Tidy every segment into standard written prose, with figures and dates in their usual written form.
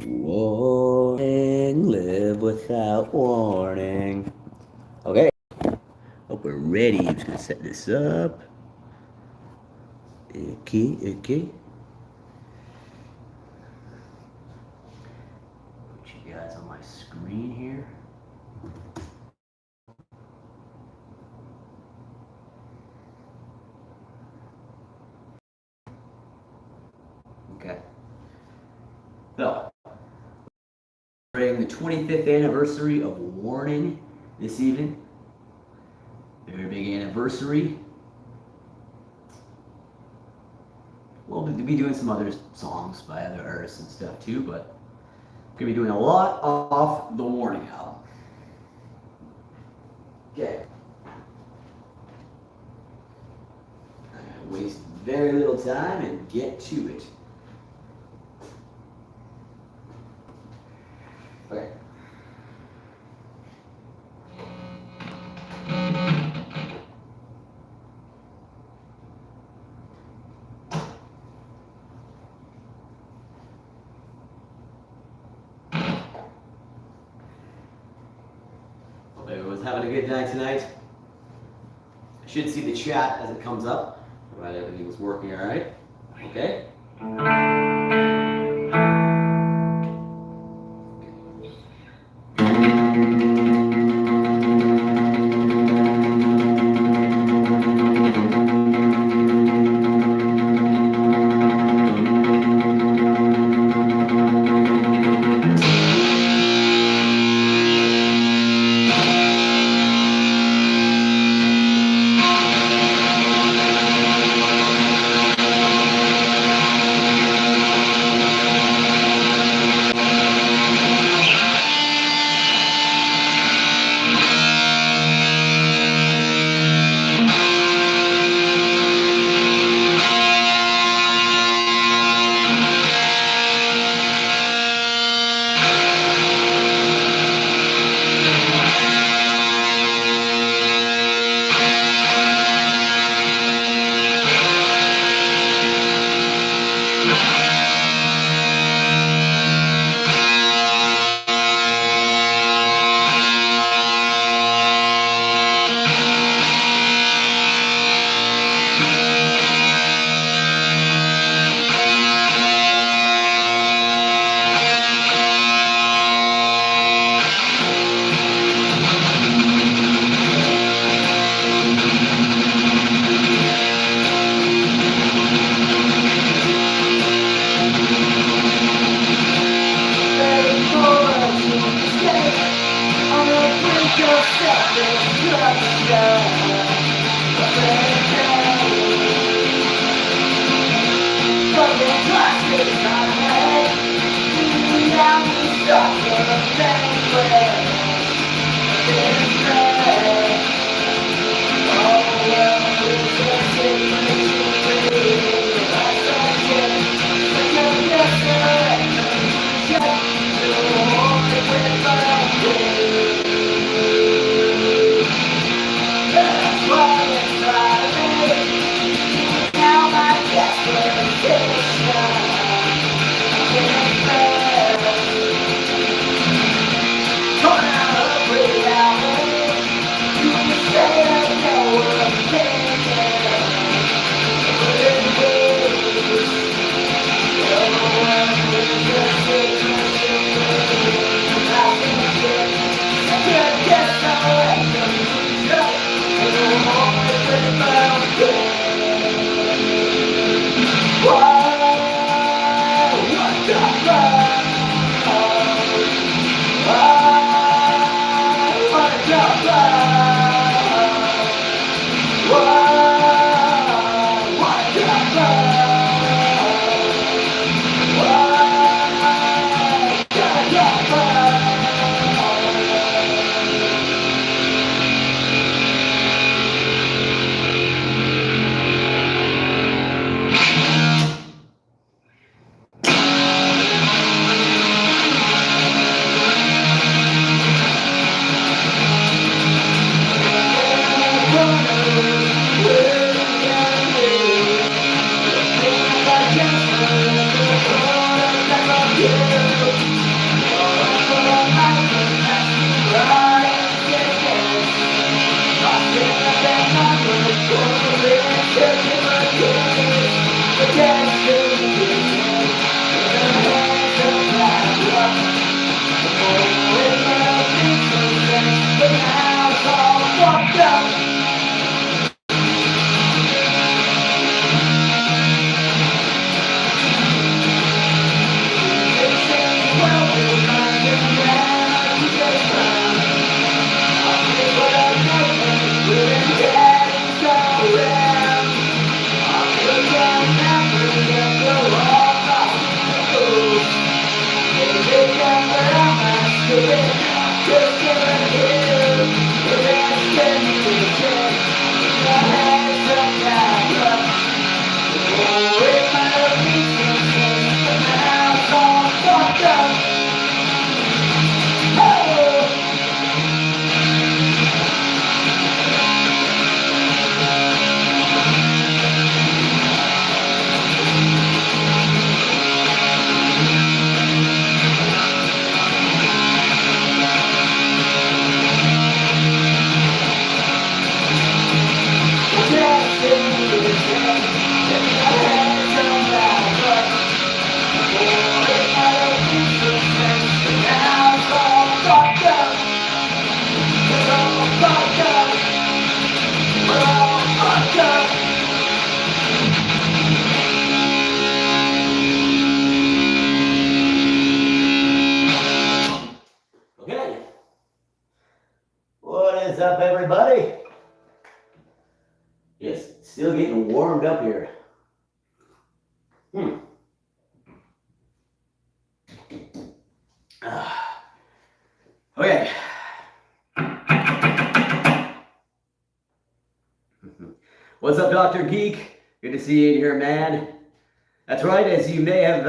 Warning, live without warning. Okay, hope we're ready. I'm just gonna set this up. Okay. Put you guys on my screen here. Okay. So, celebrating the 25th anniversary of Warning this evening. Very big anniversary. We'll be doing some other songs by other artists and stuff too, but gonna be doing a lot off the Warning album. Okay. I'm gonna waste very little time and get to it. Okay. Hope everyone's having a good night tonight. I should see the chat as it comes up, provided everything's working all right. Okay. Okay. What is up, everybody? Yes, still getting warmed up here. Okay. What's up, Dr. Geek? Good to see you in here, man. That's right, as you may have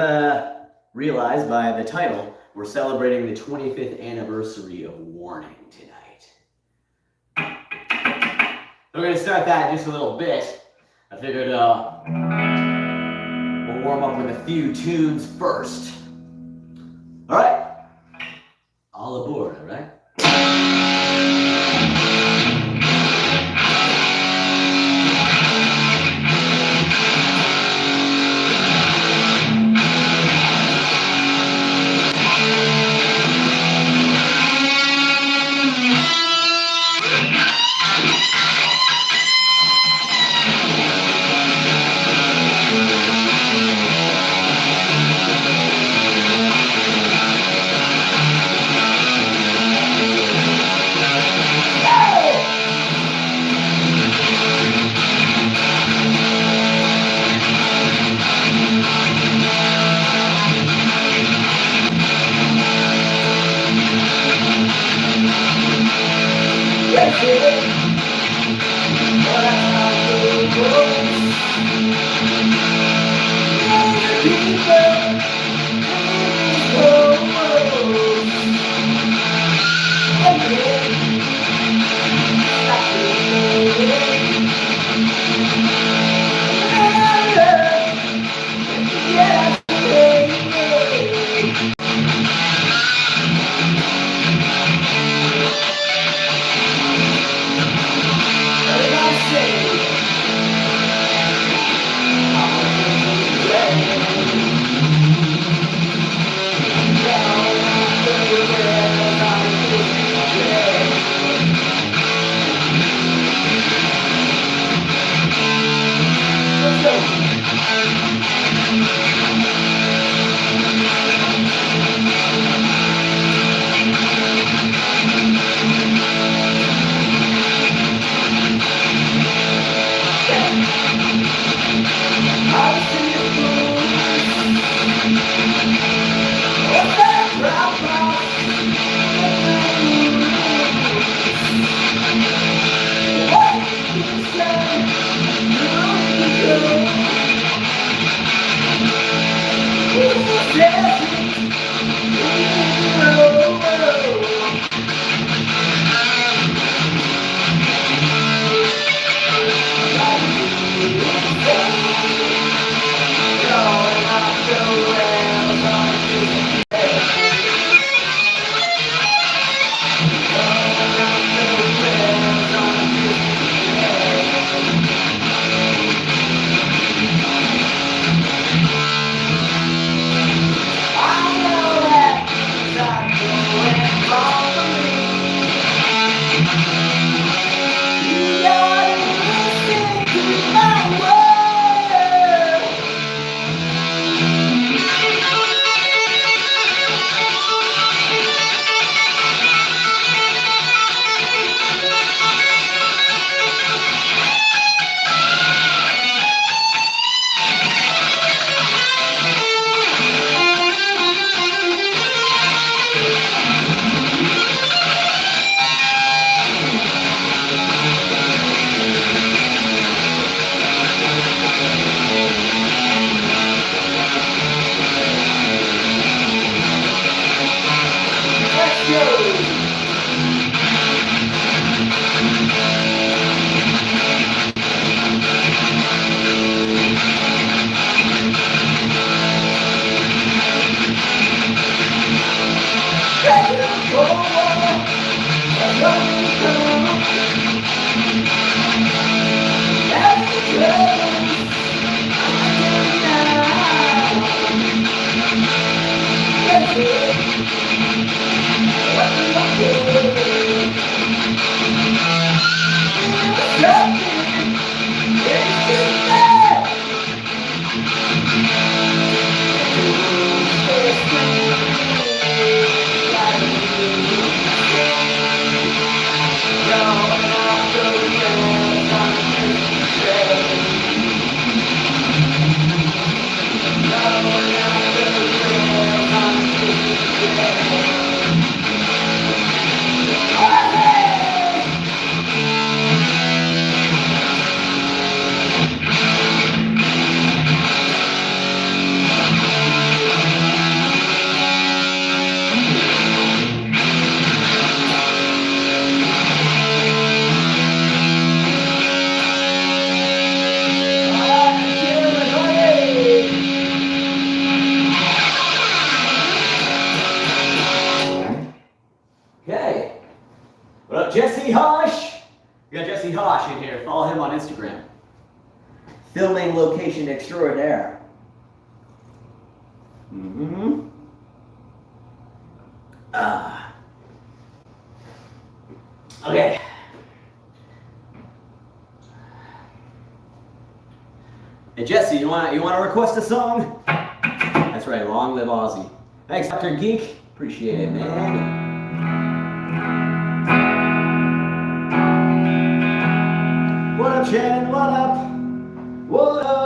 realized by the title, we're celebrating the 25th anniversary of Warning tonight. We're going to start that in just a little bit. I figured we'll warm up with a few tunes first. All right. All aboard, all right? Okay. What up, Jesse Hosh? We got Jesse Hosh in here. Follow him on Instagram. Filming location extraordinaire. Mm-hmm. Okay. Hey Jesse, you want to request a song? That's right. Long live Aussie. Thanks, Dr. Geek. Appreciate it, man. What up, Shannon? What up? What up?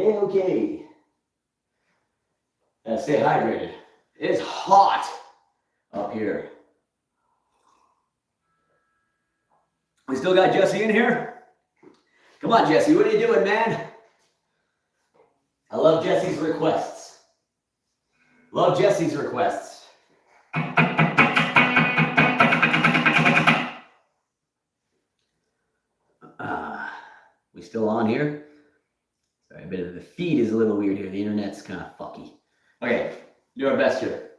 Okay. Stay hydrated. It's hot up here. We still got Jesse in here? Come on, Jesse, what are you doing, man? I love Jesse's requests. Love Jesse's requests. We still on here? Sorry, the feed is a little weird here. The internet's kind of fucky. Okay, do our best here.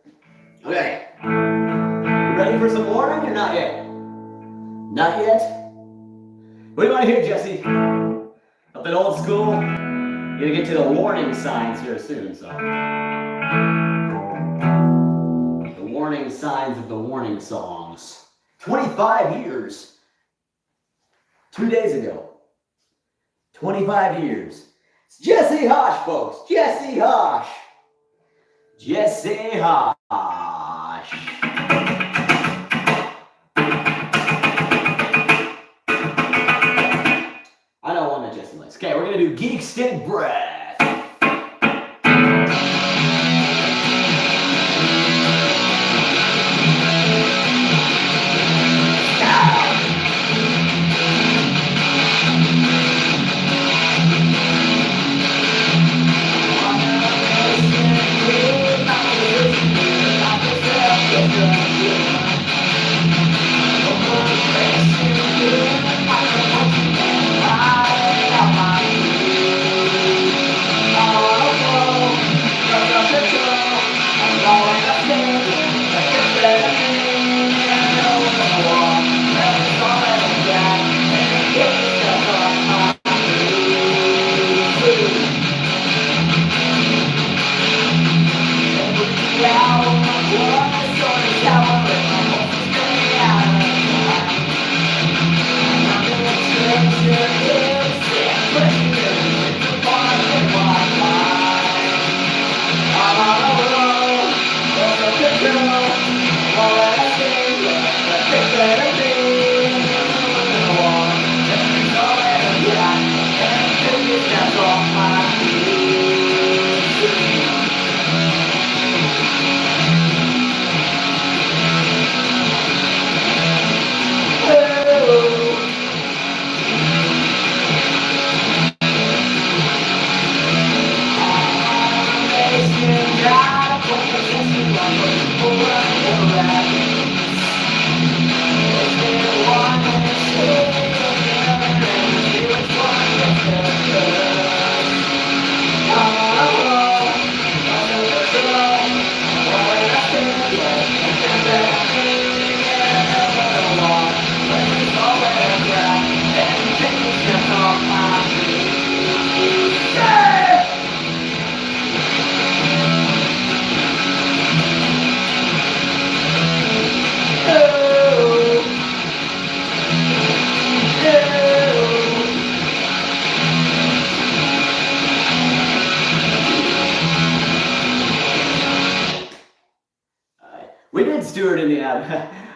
Okay. You ready for some warning or not yet? Not yet? What do you want to hear, Jesse? Up in old school? You're gonna get to the warning signs here soon, so. The warning signs of the warning songs. 25 years. 2 days ago. 25 years. It's Jesse Hosh, folks. Jesse Hosh. Jesse Hosh. I know one that Jesse likes. Okay, we're gonna do Geek Stick Breath.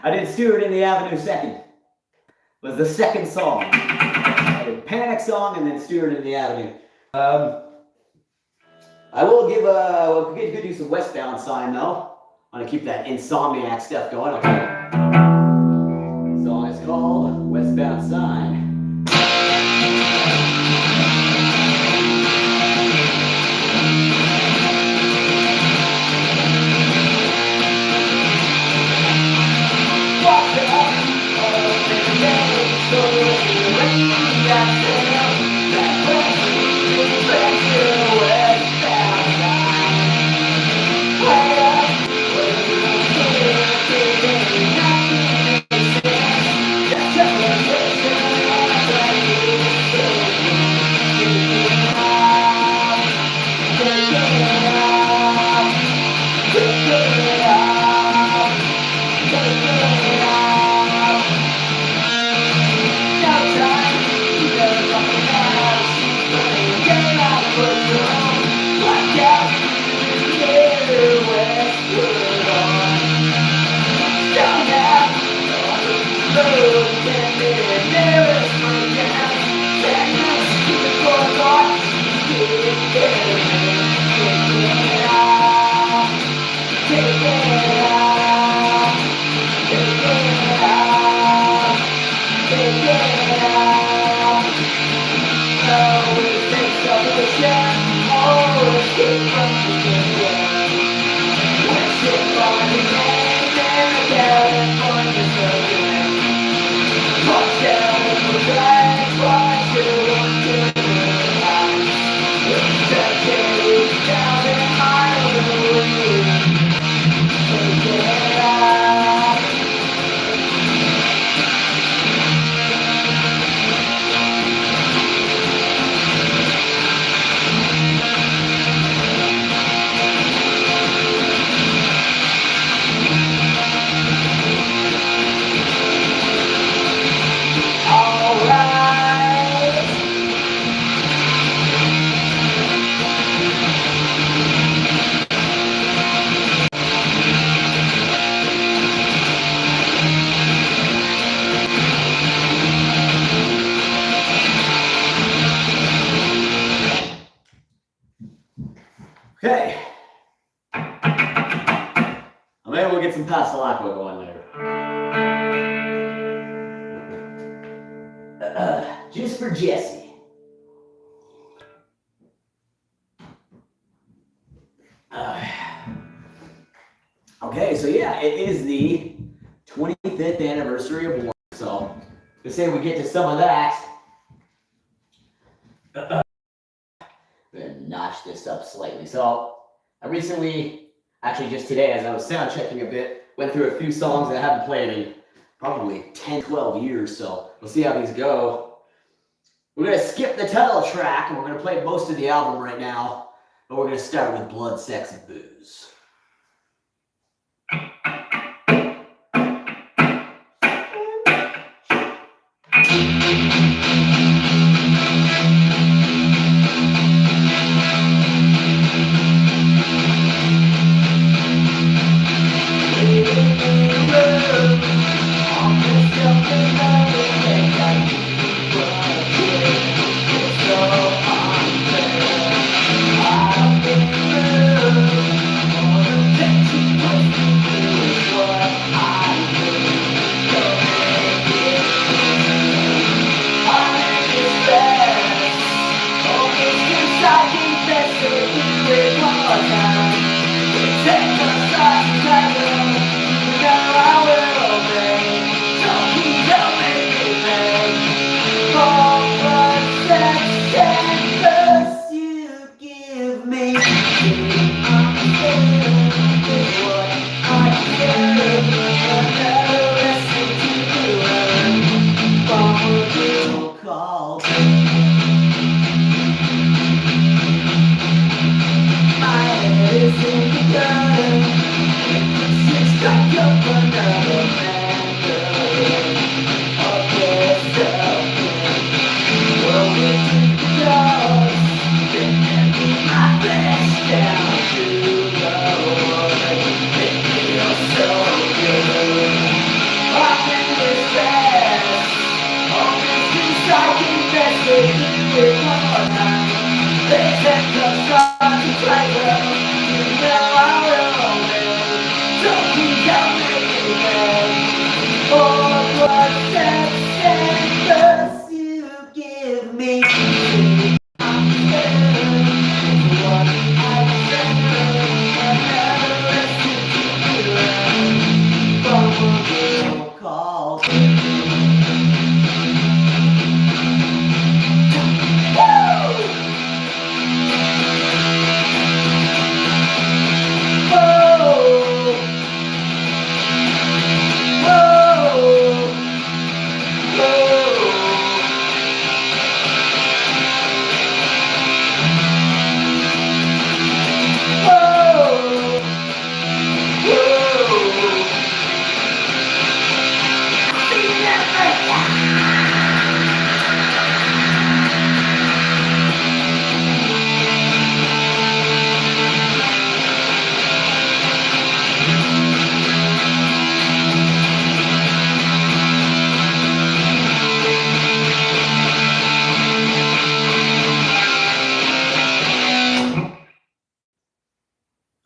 I did Stewart in the Avenue second. was the second song. I did Panic Song and then Stewart in the Avenue. I will give we'll do some Westbound Sign though. I'm gonna keep that insomniac stuff going. Okay. The song is called Westbound Sign. Okay. Maybe we'll get some Pastelacqua going later. Just for Jesse. Okay, so yeah, it is the 25th anniversary of war. So, to say we get to some of that. I'm gonna notch this up slightly. So, I recently, actually just today, as I was sound checking a bit, went through a few songs that I haven't played in probably 10, 12 years. So, we'll see how these go. We're gonna skip the title track, and we're gonna play most of the album right now. But we're gonna start with Blood, Sex, and Booze.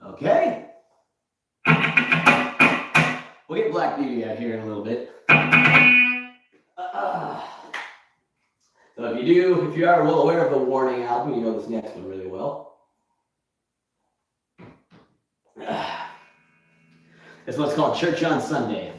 Okay. We'll get Black Beauty out here in a little bit. So if you are well aware of the Warning album, you know this next one really well. This one's called Church on Sunday.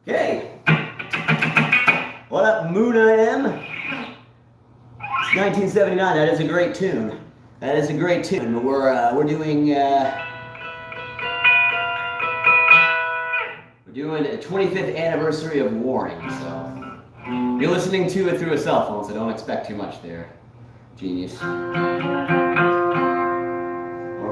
Okay. What up, Muna M? It's 1979. That is a great tune. That is a great tune. We're doing doing a 25th anniversary of Warning, so you're listening to it through a cell phone, so don't expect too much there, genius. We're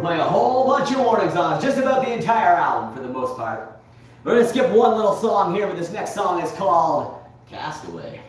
playing a whole bunch of Warning songs, just about the entire album for the most part. We're gonna skip one little song here, but this next song is called Castaway.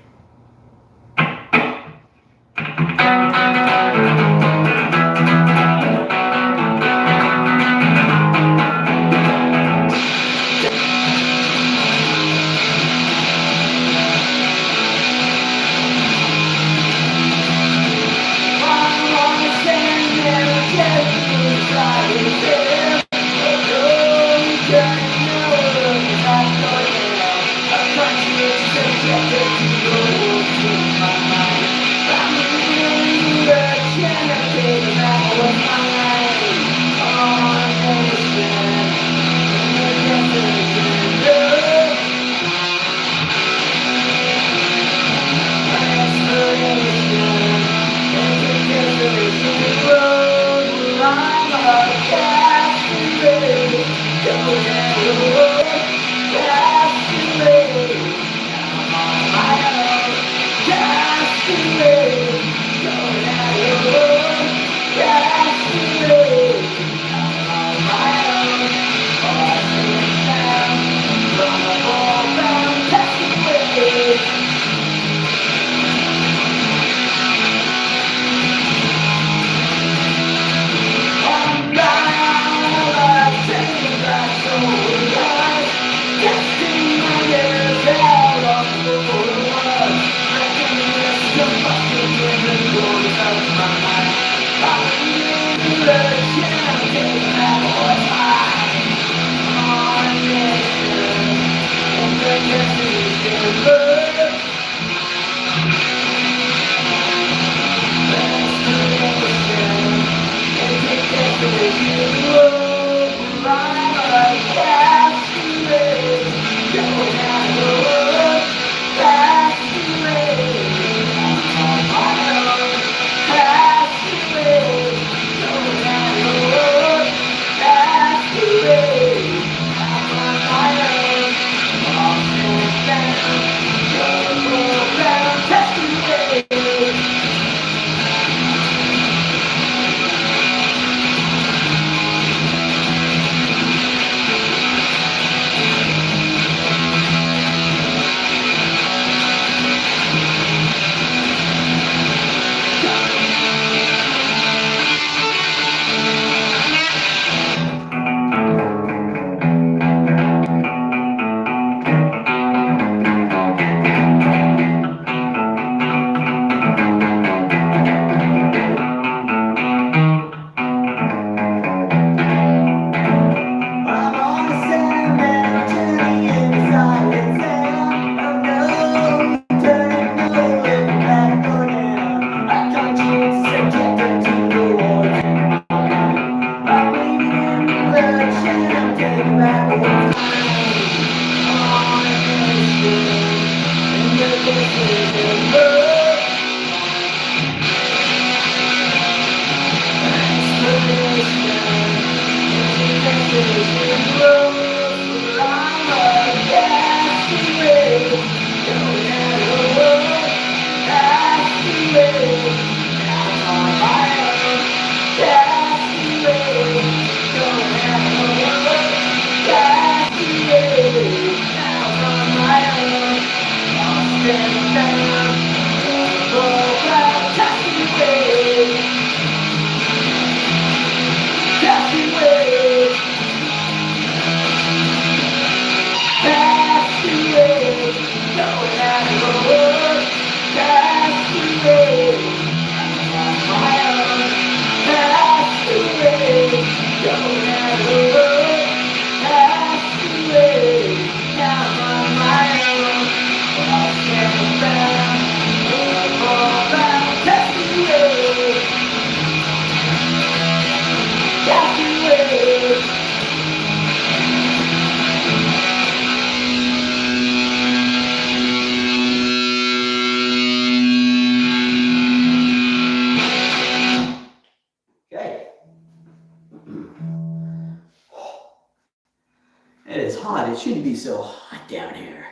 is hot. It shouldn't be so hot down here.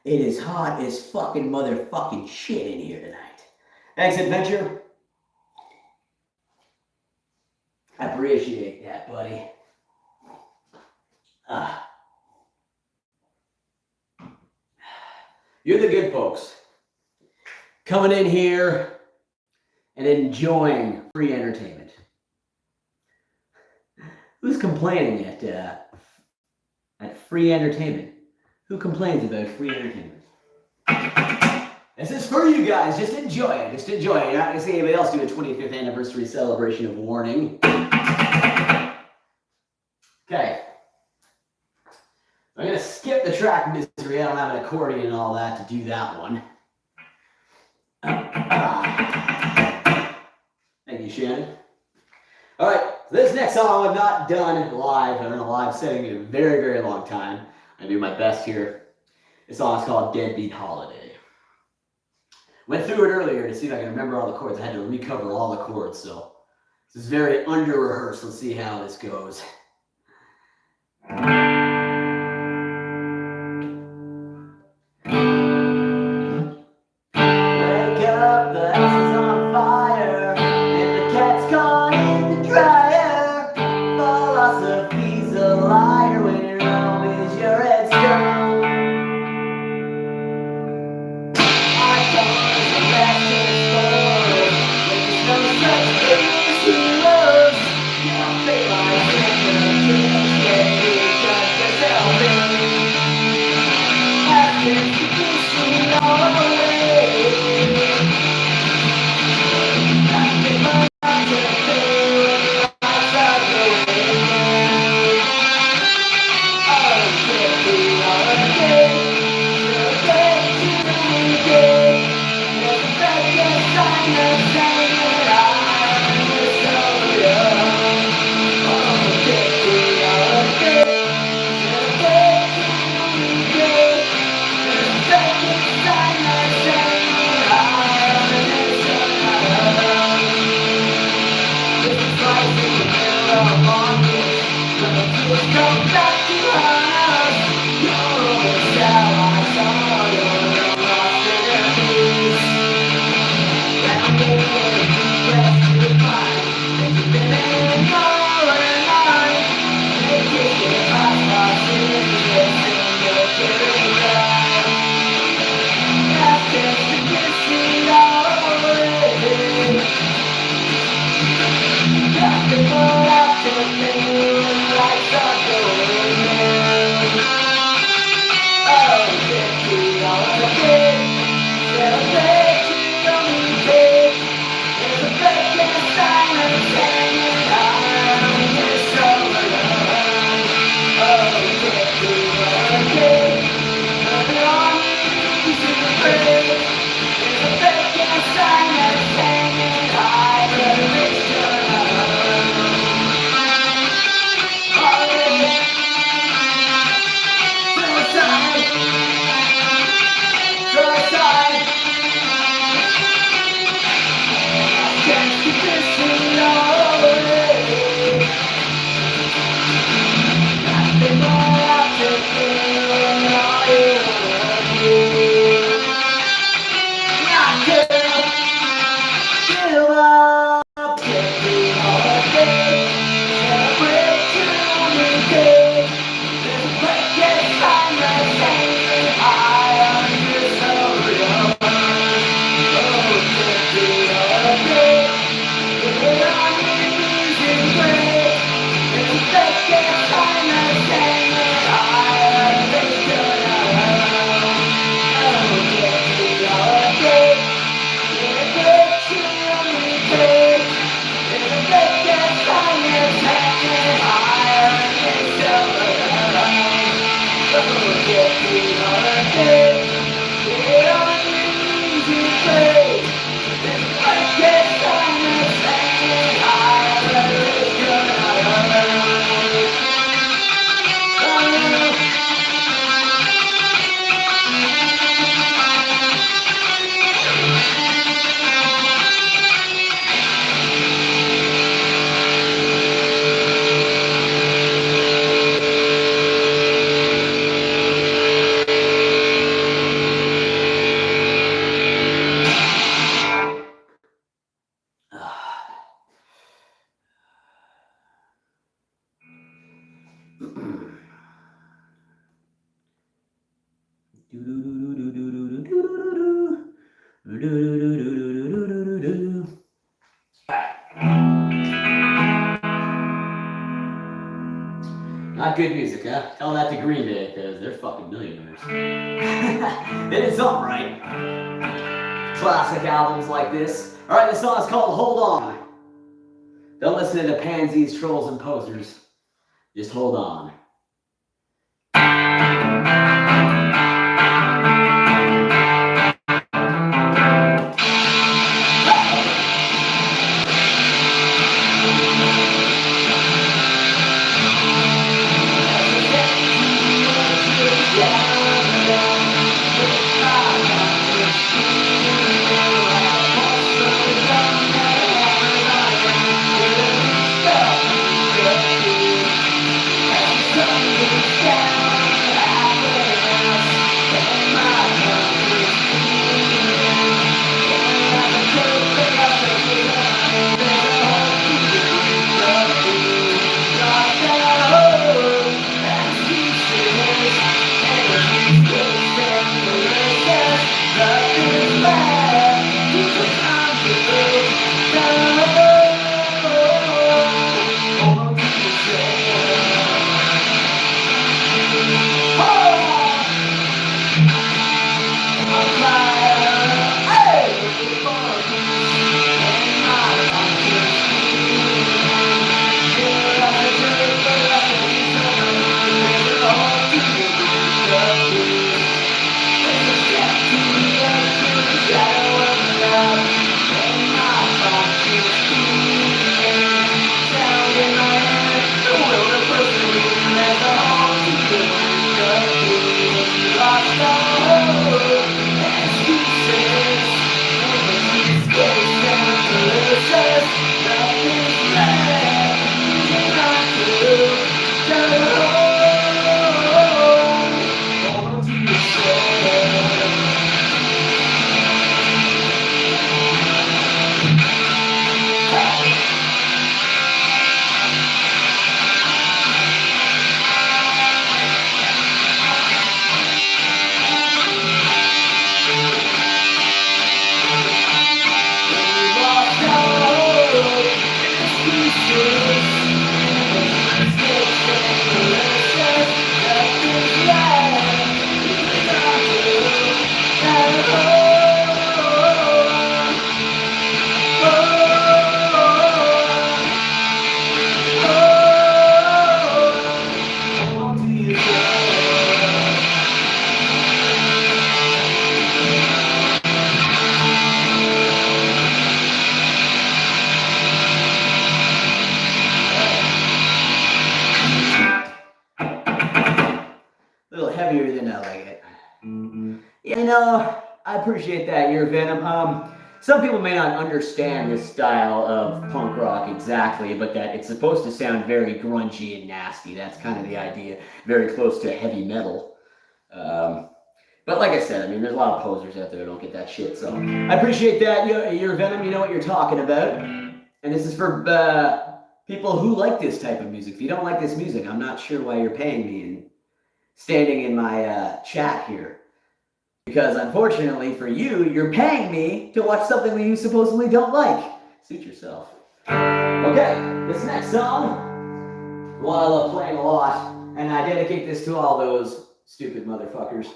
It is hot as fucking motherfucking shit in here tonight. Thanks, Adventure. I appreciate that, buddy. You're the good folks. Coming in here and enjoying free entertainment. Who's complaining at free entertainment? Who complains about free entertainment? This is for you guys. Just enjoy it. Just enjoy it. You're not going to see anybody else do a 25th anniversary celebration of warning. Okay. I'm going to skip the track Misery. I don't have an accordion and all that to do that one. Thank you, Shannon. All right. So this next song I've not done live. I'm in a live setting in a very, very long time. I do my best here. This song is called Deadbeat Holiday. Went through it earlier to see if I can remember all the chords. I had to recover all the chords, so this is very under-rehearsed. Let's see how this goes. Wake up, the house is on fire, and the cat's caught in the dryer. Philosophy's a liar when Rome is your headstone. Not good music, huh? Tell that to Green Day, because they're fucking millionaires. They did something right. Classic albums like this. Alright, this song is called Hold On. Don't listen to pansies, trolls, and posers. Just hold on. I appreciate that, your Venom. Some people may not understand this style of punk rock exactly, but that it's supposed to sound very grungy and nasty. That's kind of the idea. Very close to heavy metal. But like I said, I mean, there's a lot of posers out there who don't get that shit. So I appreciate that, your Venom. You know what you're talking about. And this is for people who like this type of music. If you don't like this music, I'm not sure why you're paying me and standing in my chat here. Because unfortunately for you, you're paying me to watch something that you supposedly don't like. Suit yourself. Okay, this next song, one I love playing a lot, and I dedicate this to all those stupid motherfuckers.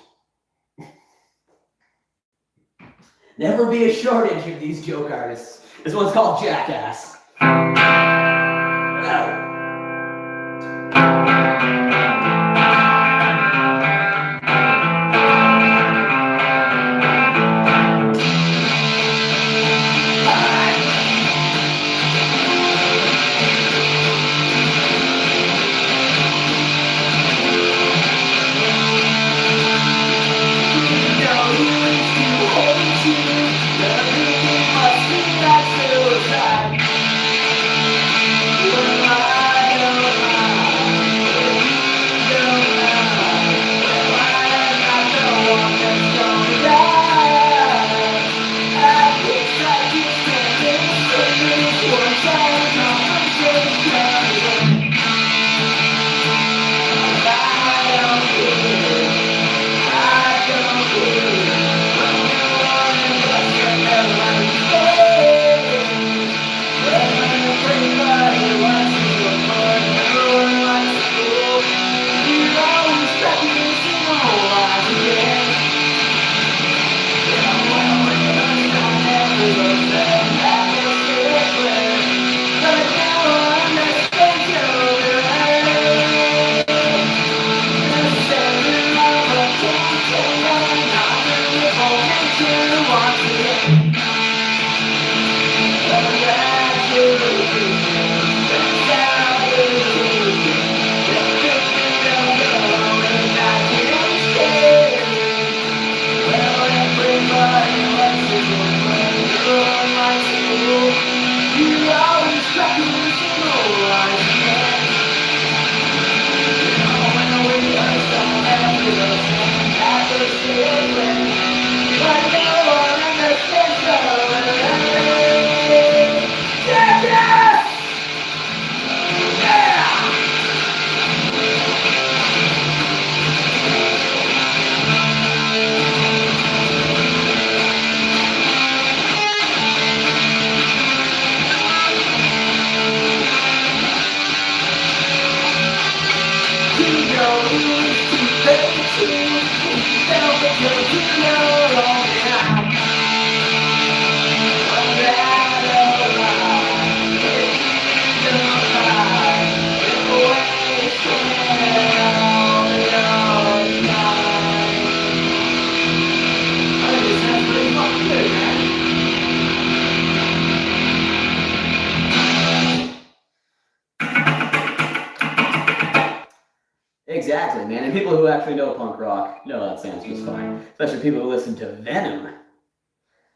Never be a shortage of these joke artists. This one's called Jackass. Exactly, man. And people who actually know punk rock know that sounds just fine. Especially people who listen to Venom.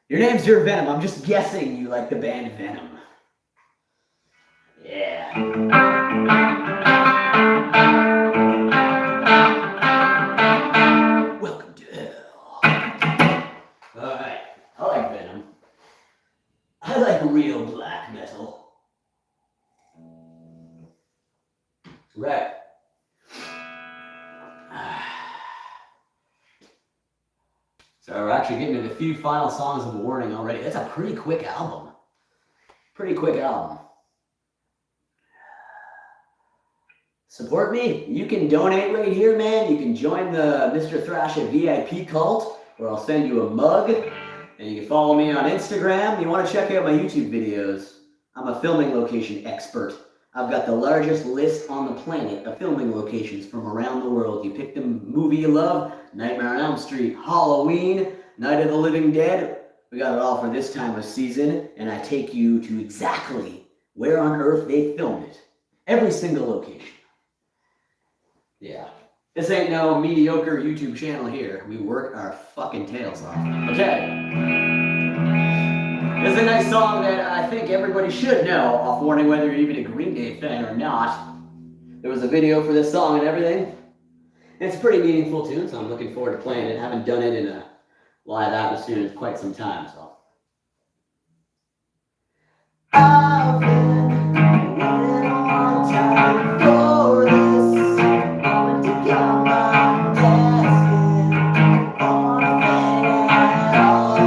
Your name's your Venom. I'm just guessing you like the band Venom. Yeah. Welcome to hell. Alright. I like Venom. I like real black metal. Right. So we're actually getting to the few final songs of Warning already. That's a pretty quick album. Pretty quick album. Support me. You can donate right here, man. You can join the Mr. Thrash at VIP cult, where I'll send you a mug. And you can follow me on Instagram. You want to check out my YouTube videos. I'm a filming location expert. I've got the largest list on the planet of filming locations from around the world. You pick the movie you love, Nightmare on Elm Street, Halloween, Night of the Living Dead. We got it all for this time of season, and I take you to exactly where on earth they filmed it. Every single location. Yeah. This ain't no mediocre YouTube channel here. We work our fucking tails off. Okay. This is a nice song that I think everybody should know, off Warning, whether you're even a Green Day fan or not. There was a video for this song and everything. It's a pretty meaningful tune, so I'm looking forward to playing it. I haven't done it in a live atmosphere in quite some time, so. I've been waiting a long time for this moment to come my destiny on a thing at all.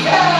Yeah.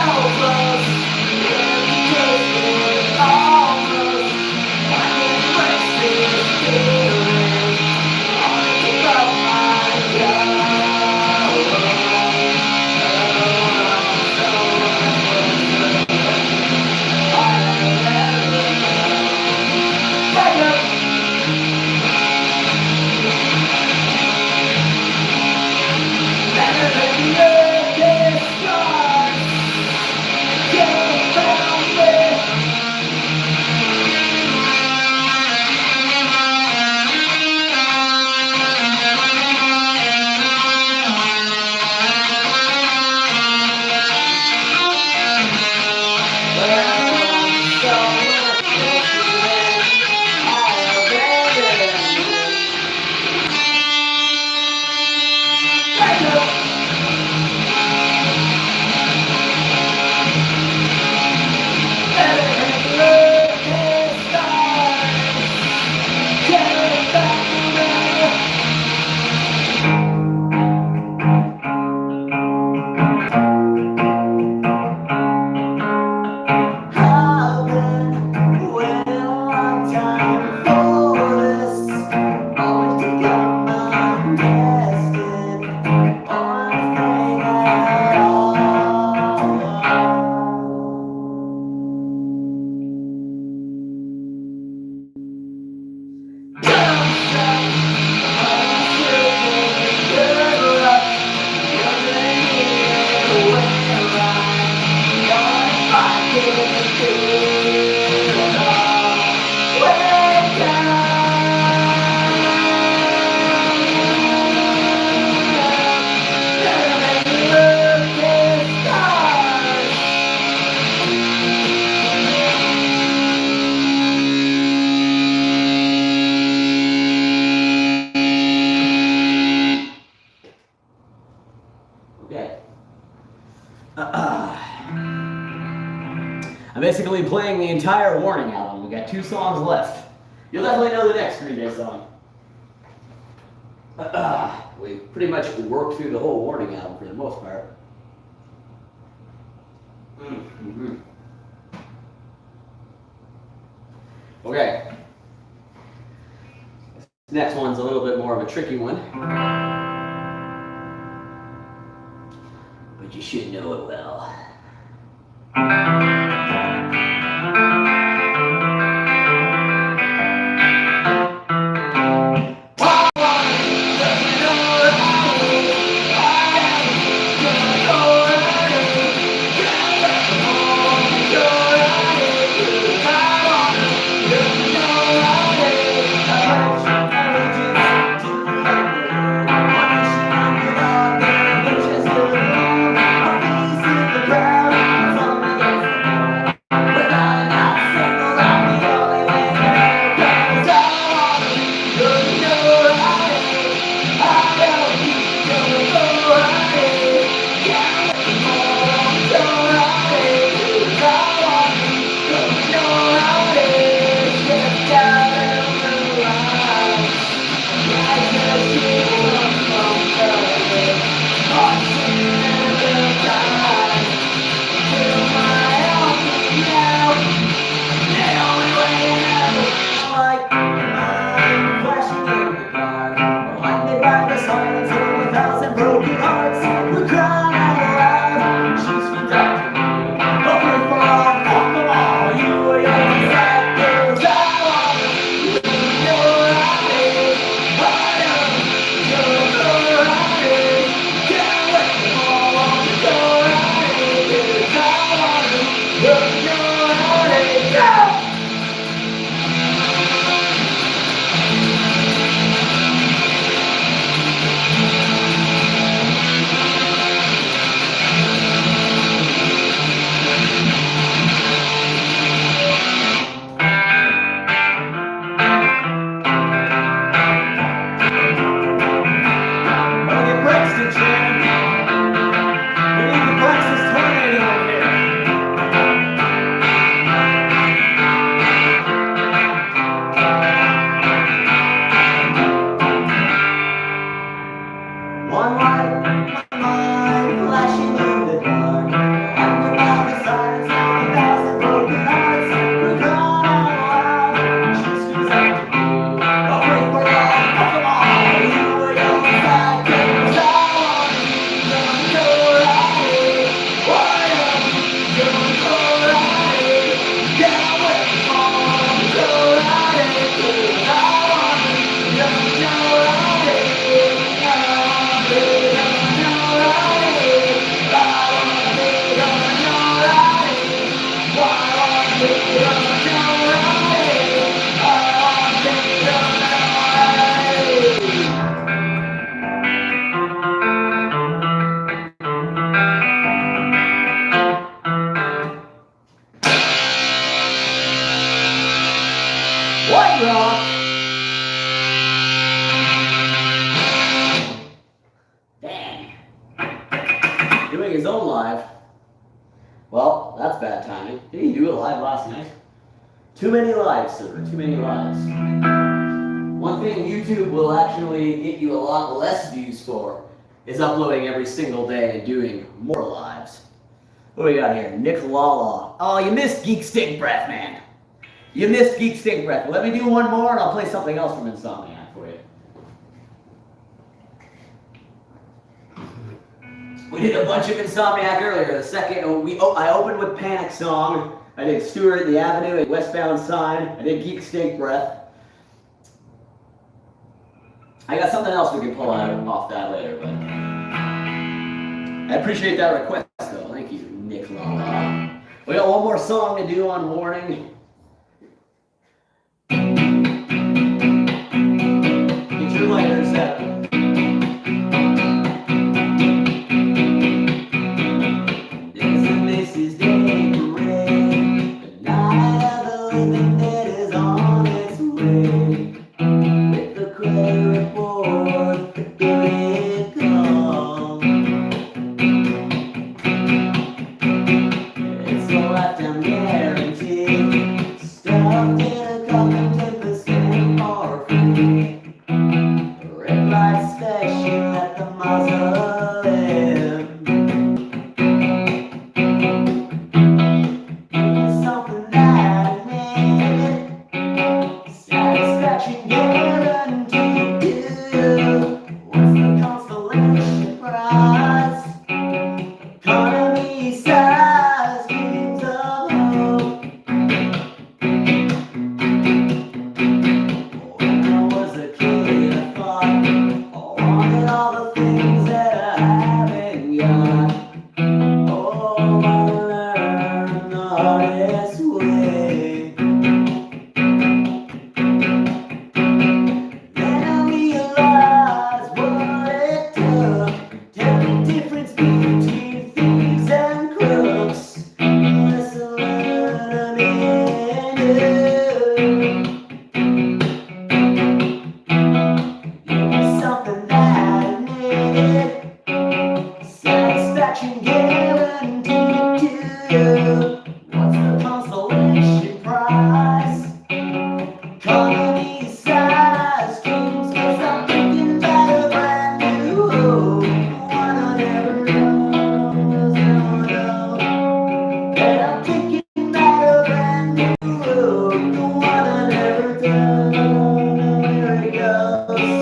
I'm basically playing the entire Warning album. We got 2 songs left. You'll definitely know the next Green Day song. We pretty much worked through the whole Warning album for the most part. Mm-hmm. Okay. This next one's a little bit more of a tricky one. But you should know it well. Doing his own live. Well, that's bad timing. Did he do it live last night? Too many lives, sir. Too many lives. One thing YouTube will actually get you a lot less views for is uploading every single day and doing more lives. What do we got here? Nick Lala. Oh, you missed Geek Stink Breath, man. You missed Geek Stink Breath. Let me do one more and I'll play something else from Insomniac for you. We did a bunch of Insomniac earlier. The second, I opened with Panic Song. I did Stewart at the Avenue and Westbound Sign. I did Geek Stink Breath. I got something else we can pull out off that later, but I appreciate that request though. Thank you, Nick Lala. We got one more song to do on Warning. Get your lighters out. guarantee. Stuffed in a coffin, 10% for free. Red light station at the mausoleum. Something that I need. Satisfaction guaranteed. What's the constellation prize? Economy size dreams of hope. When I was a kid, I thought I wanted all the things that I haven't got. Oh, I learned the hardest way. Then I realized what it took. Tell the difference between thieves and crooks. Lesson learned in you. Give me something that I need. Satisfaction guaranteed to you. What's the consolation prize? Economy size dreams, 'cause I'm thinking about a brand new home. One I never know, and I'm thinking about a brand new home. The one I never know, here it goes.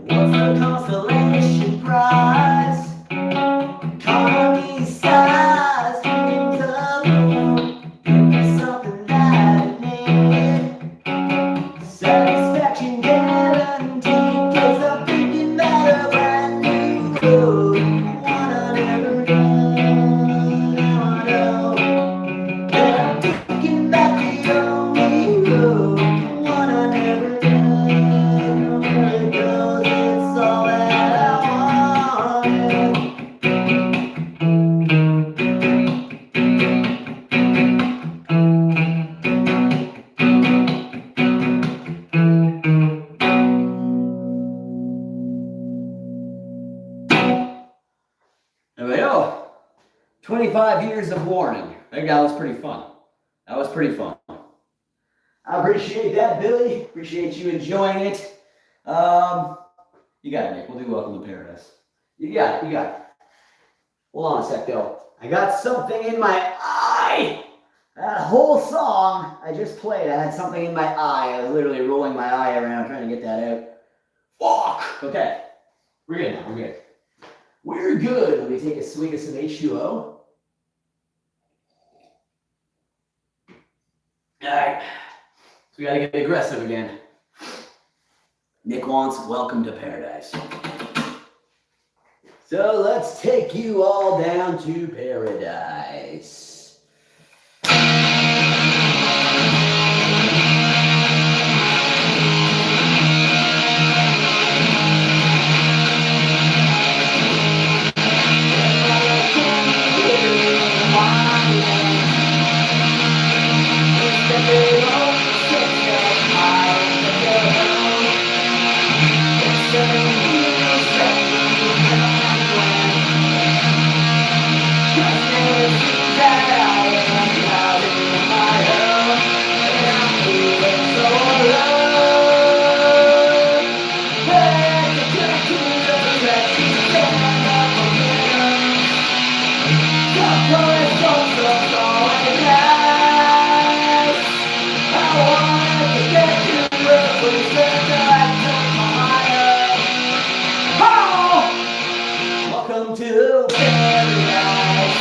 What's the constellation prize? Economy size dreams of home. Give me something that I need. Satisfaction guaranteed, 'cause I'm thinking about a brand new road. One I never done, now I know. And I'm thinking about the only road. One I never done, where it goes, it's all that I wanted. There we go. 25 years of warning. I think that was pretty fun. That was pretty fun. I appreciate that, Billy. Appreciate you enjoying it. You got it, Nick. We'll do Welcome to Paradise. You got it. You got it. Hold on a sec, though. I got something in my eye. That whole song I just played, I had something in my eye. I was literally rolling my eye around trying to get that out. Fuck! Okay. We're good now. We're good. We're good. Let me take a swig of some H2O. All right. So we got to get aggressive again. Nick wants Welcome to Paradise. So let's take you all down to paradise. Welcome to paradise.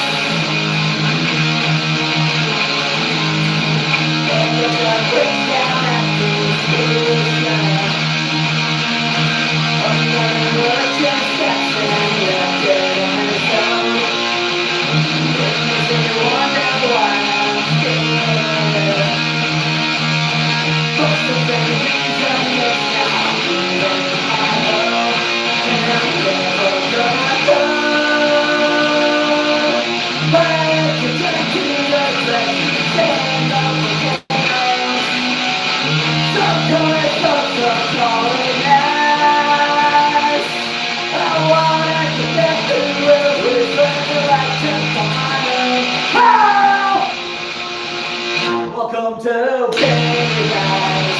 Never to paradise.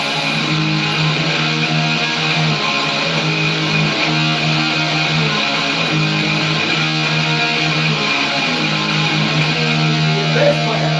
Bass player.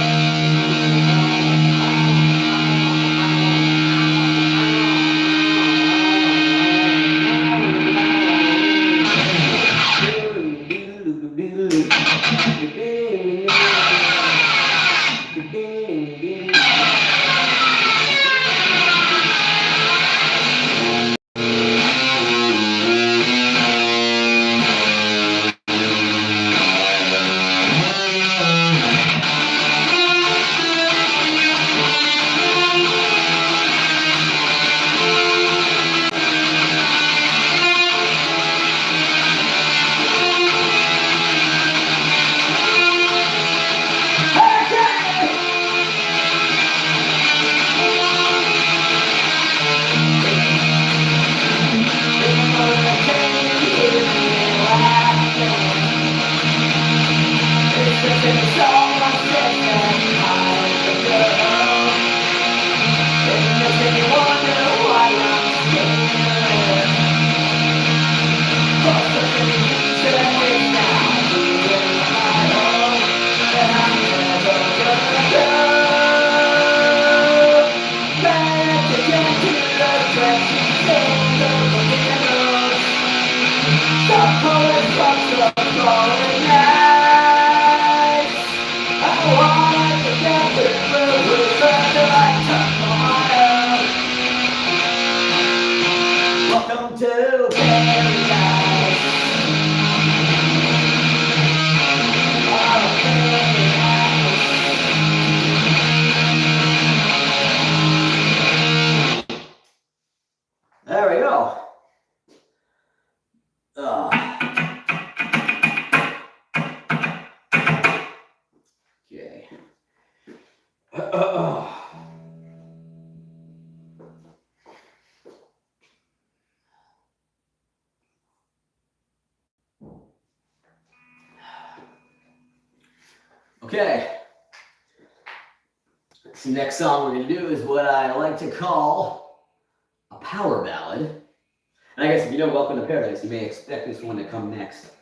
Welcome to paradise. There we go. Okay. Okay. This next song we're going to do is what I like to call a power ballad. And I guess if you know Welcome to Paradise, you may expect this one to come next.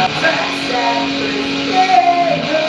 Backstab Crusader.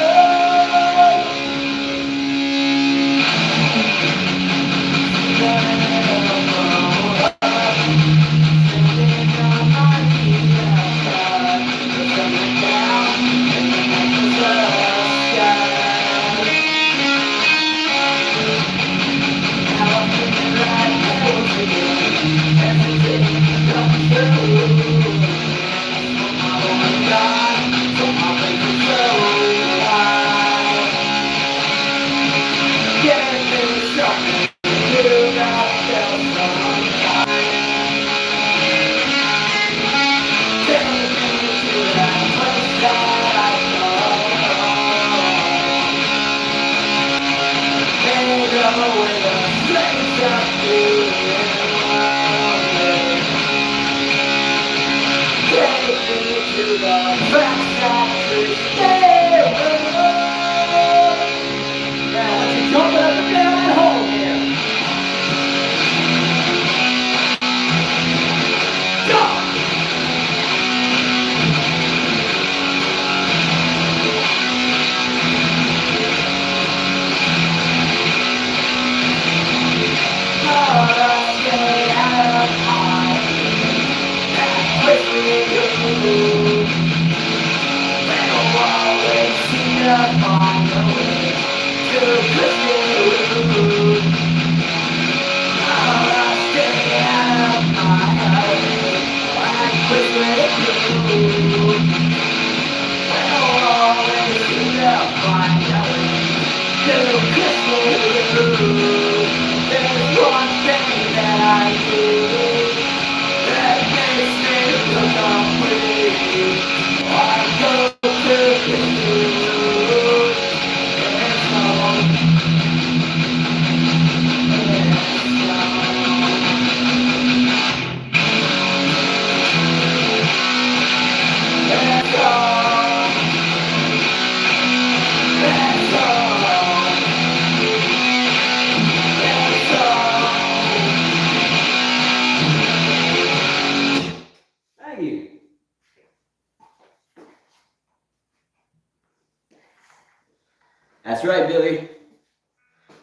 That's right, Billy.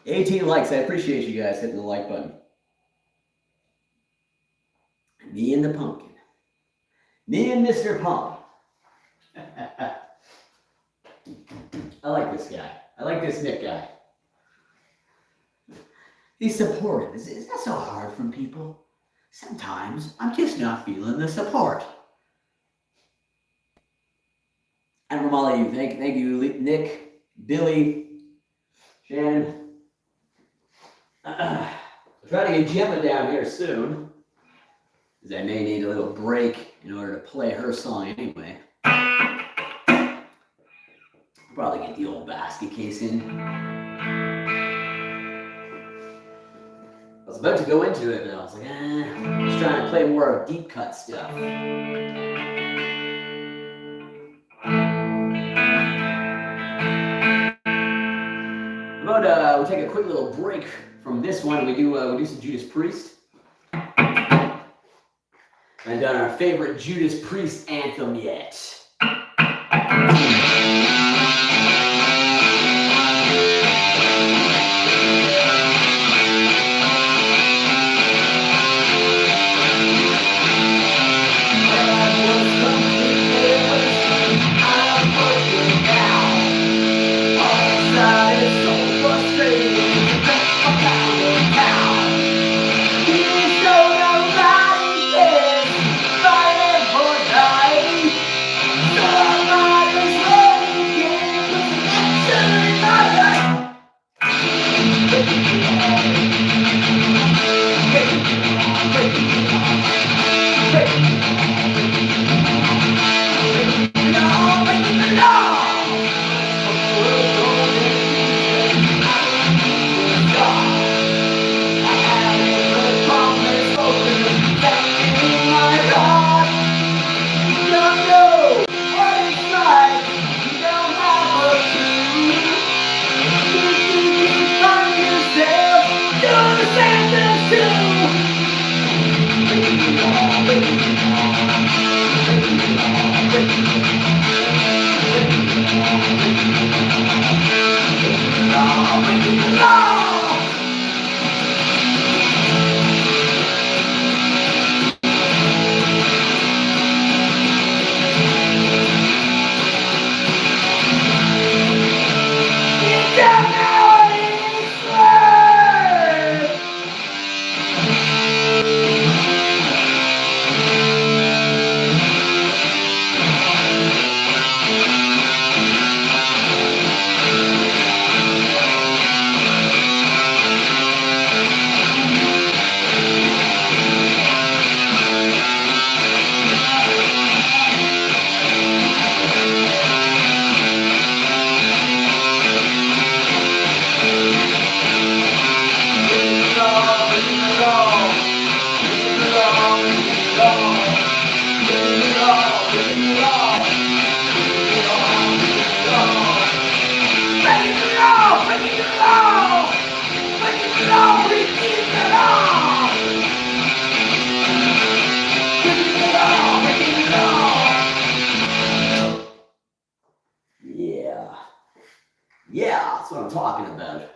18 likes. I appreciate you guys hitting the like button. Me and the pumpkin. Me and Mr. Pump. I like this guy. I like this Nick guy. He's supportive. Is that so hard from people? Sometimes I'm just not feeling the support. And from all of you, thank you, Nick, Billy, Shannon. I'll try to get Gemma down here soon, because I may need a little break in order to play her song anyway. I'll probably get the old basket case in. I was about to go into it, but I was like, I'm just trying to play more of deep cut stuff. We'll take a quick little break from this one. We do some Judas Priest. I've done our favorite Judas Priest anthem yet. Yeah, that's what I'm talking about.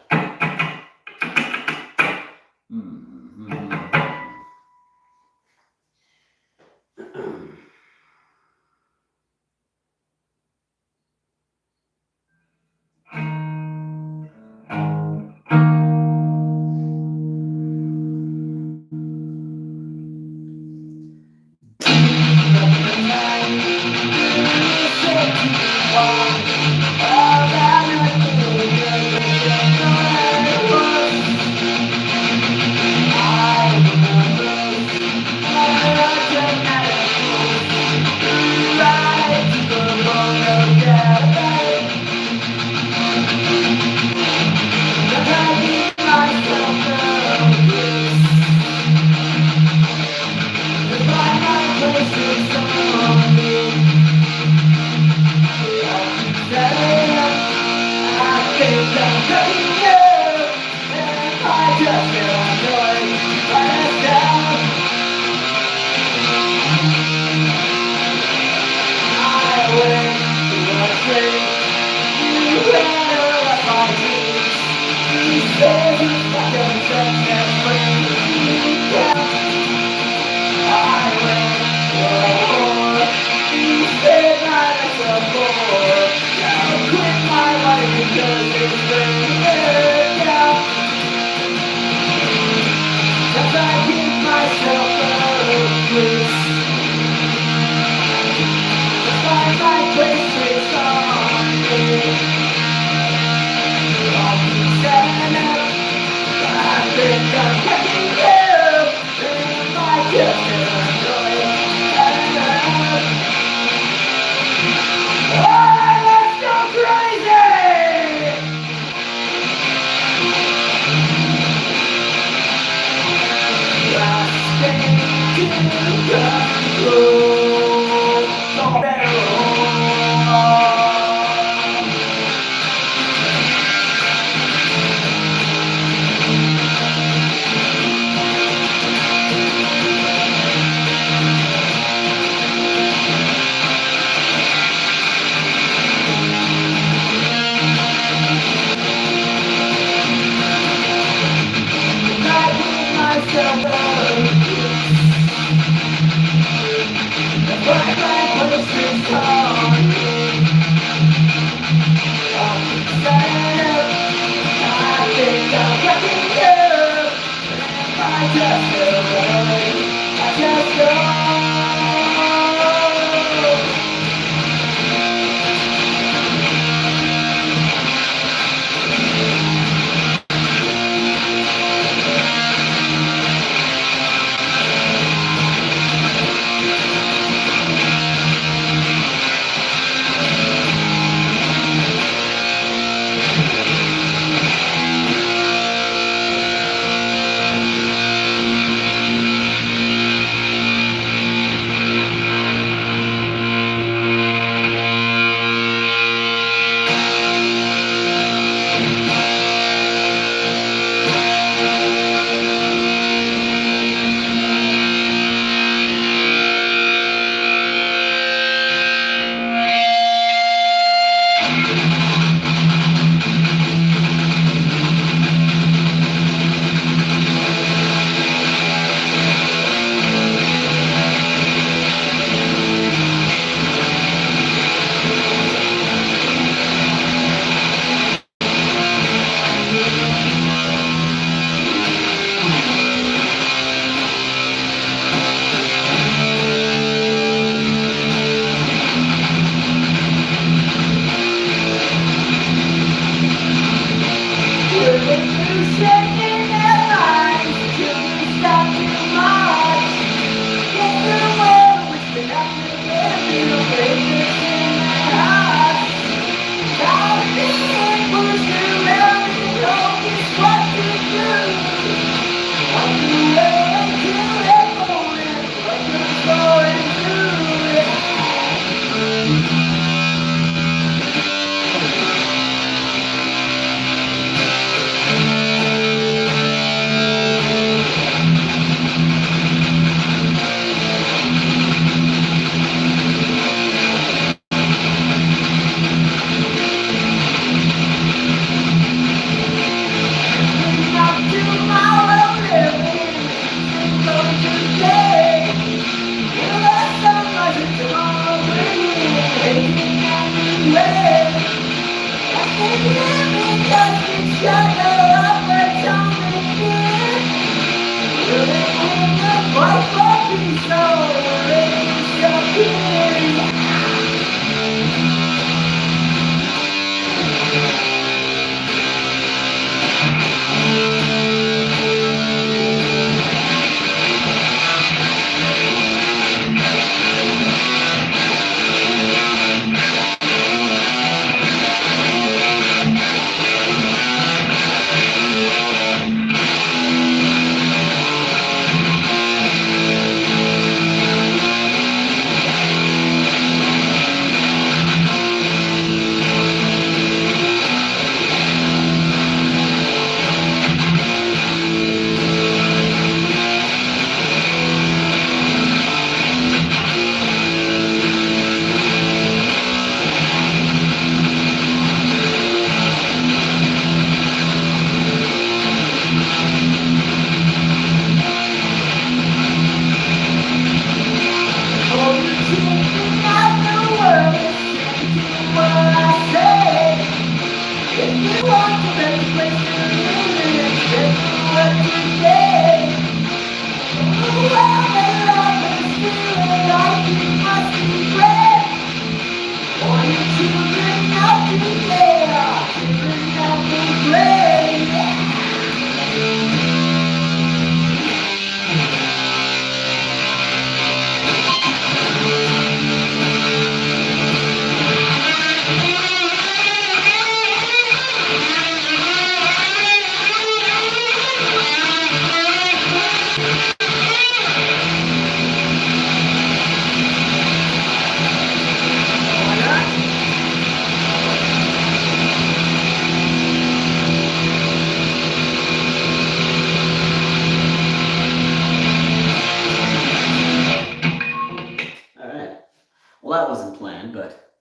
Well, that wasn't planned, but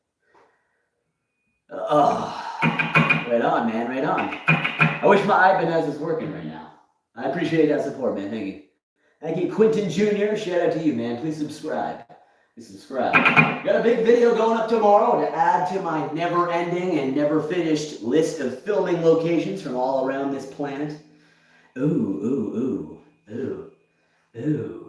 right on, man, right on. I wish my Ibanez was working right now. I appreciate that support, man. Thank you. Thank you, Quentin Jr. Shout out to you, man. Please subscribe. Please subscribe. Got a big video going up tomorrow to add to my never-ending and never-finished list of filming locations from all around this planet. Ooh, ooh, ooh, ooh, ooh.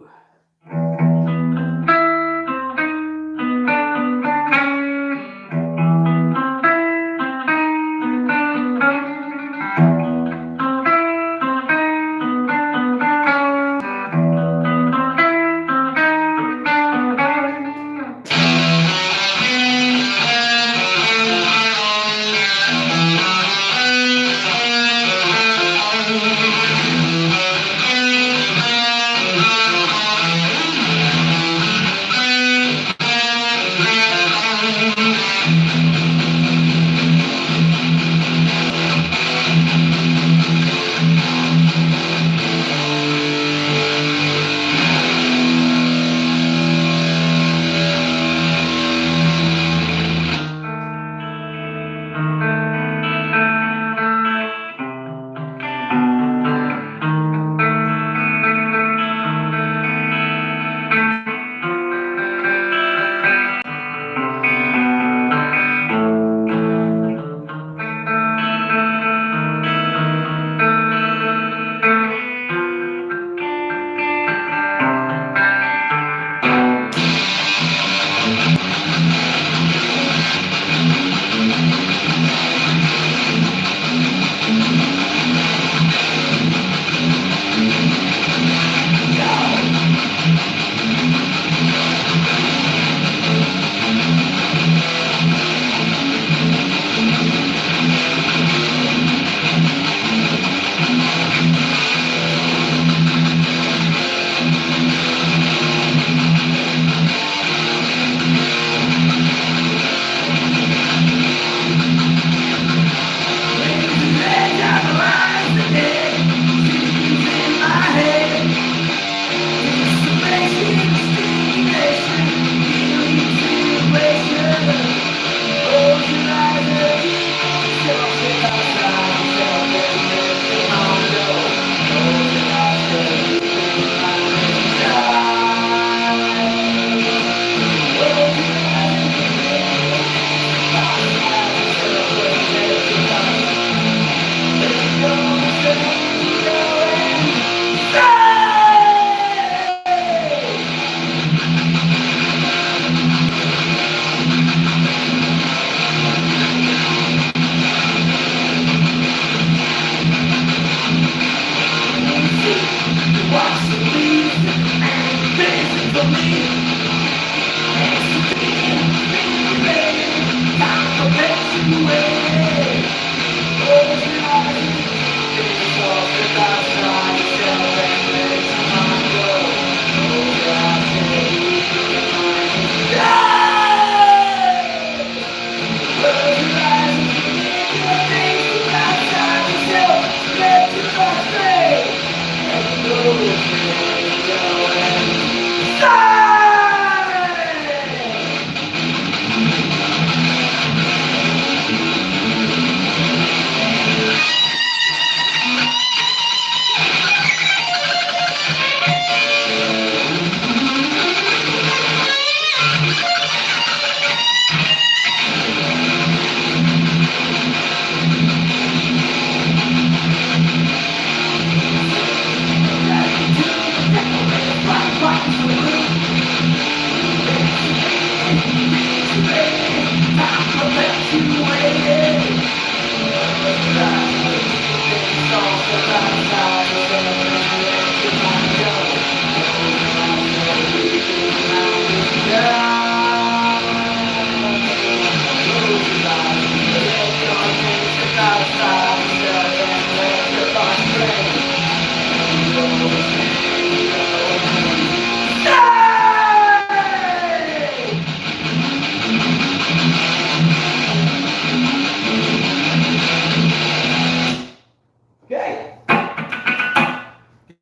Okay.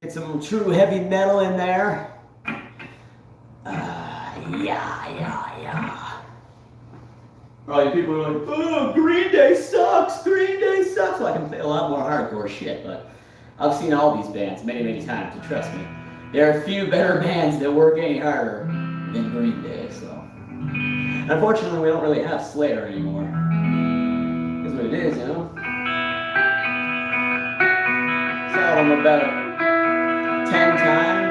Get some true heavy metal in there. Yeah. All you people are like, oh, Green Day sucks, Green Day sucks. Well, I can play a lot more hardcore shit, but I've seen all these bands many times, and trust me, there are few better bands that work any harder than Green Day, so. Unfortunately, we don't really have Slayer anymore. That's what it is, you know? Saw them about 10 times.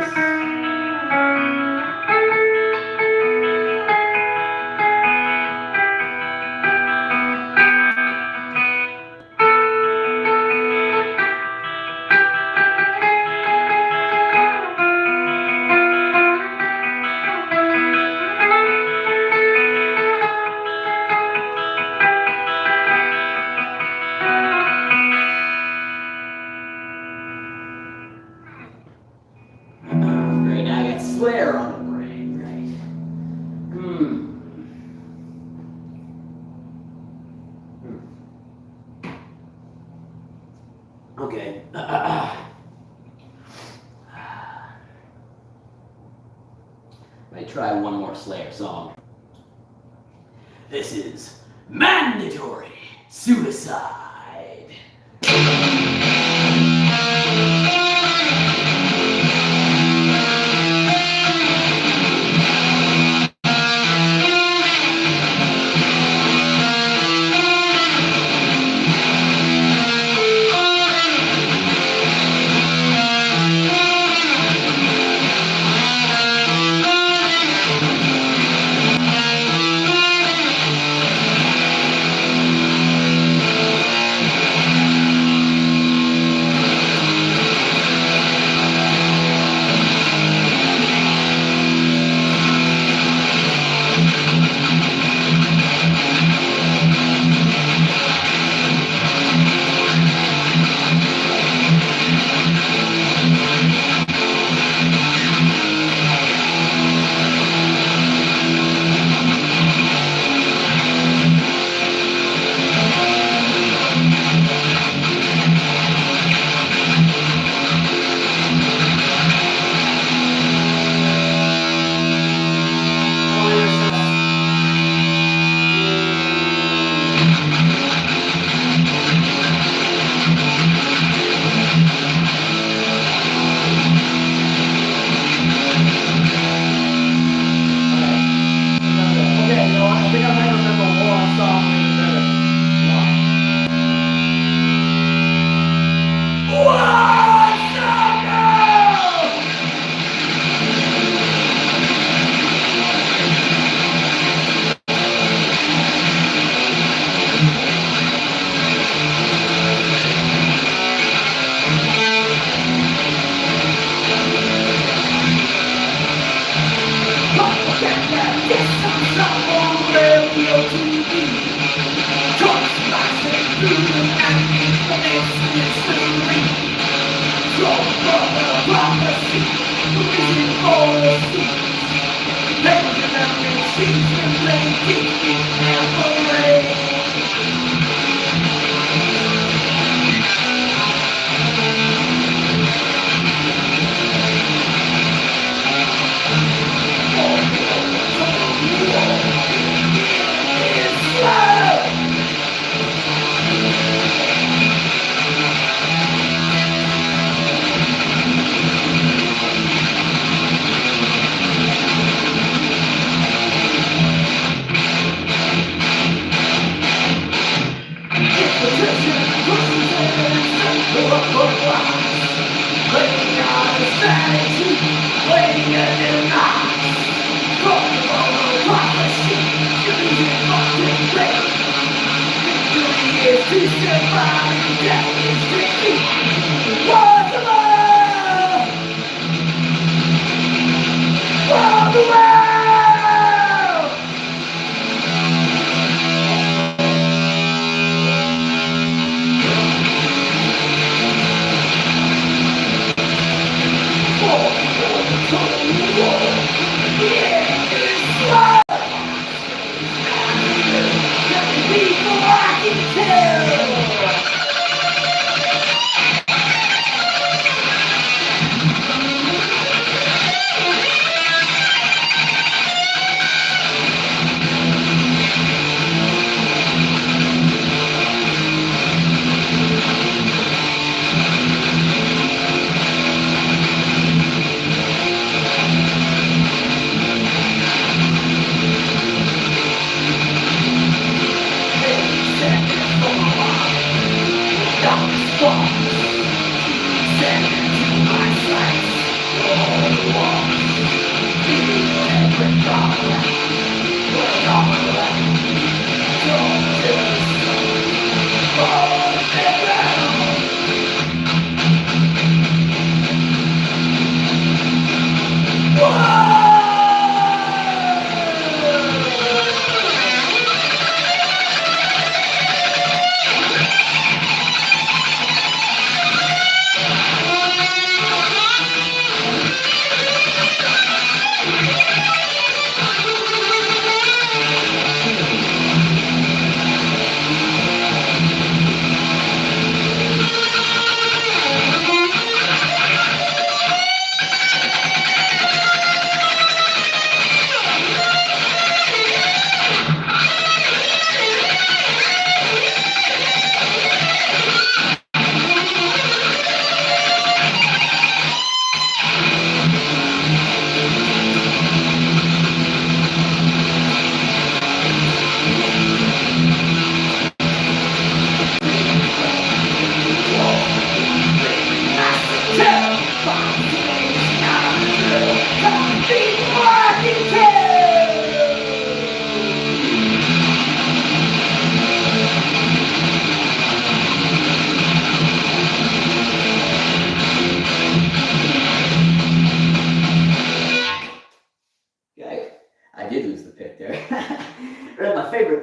Great, now I got Slayer on the brain, right? Okay. Let me try one more Slayer song. This is Mandatory Suicide.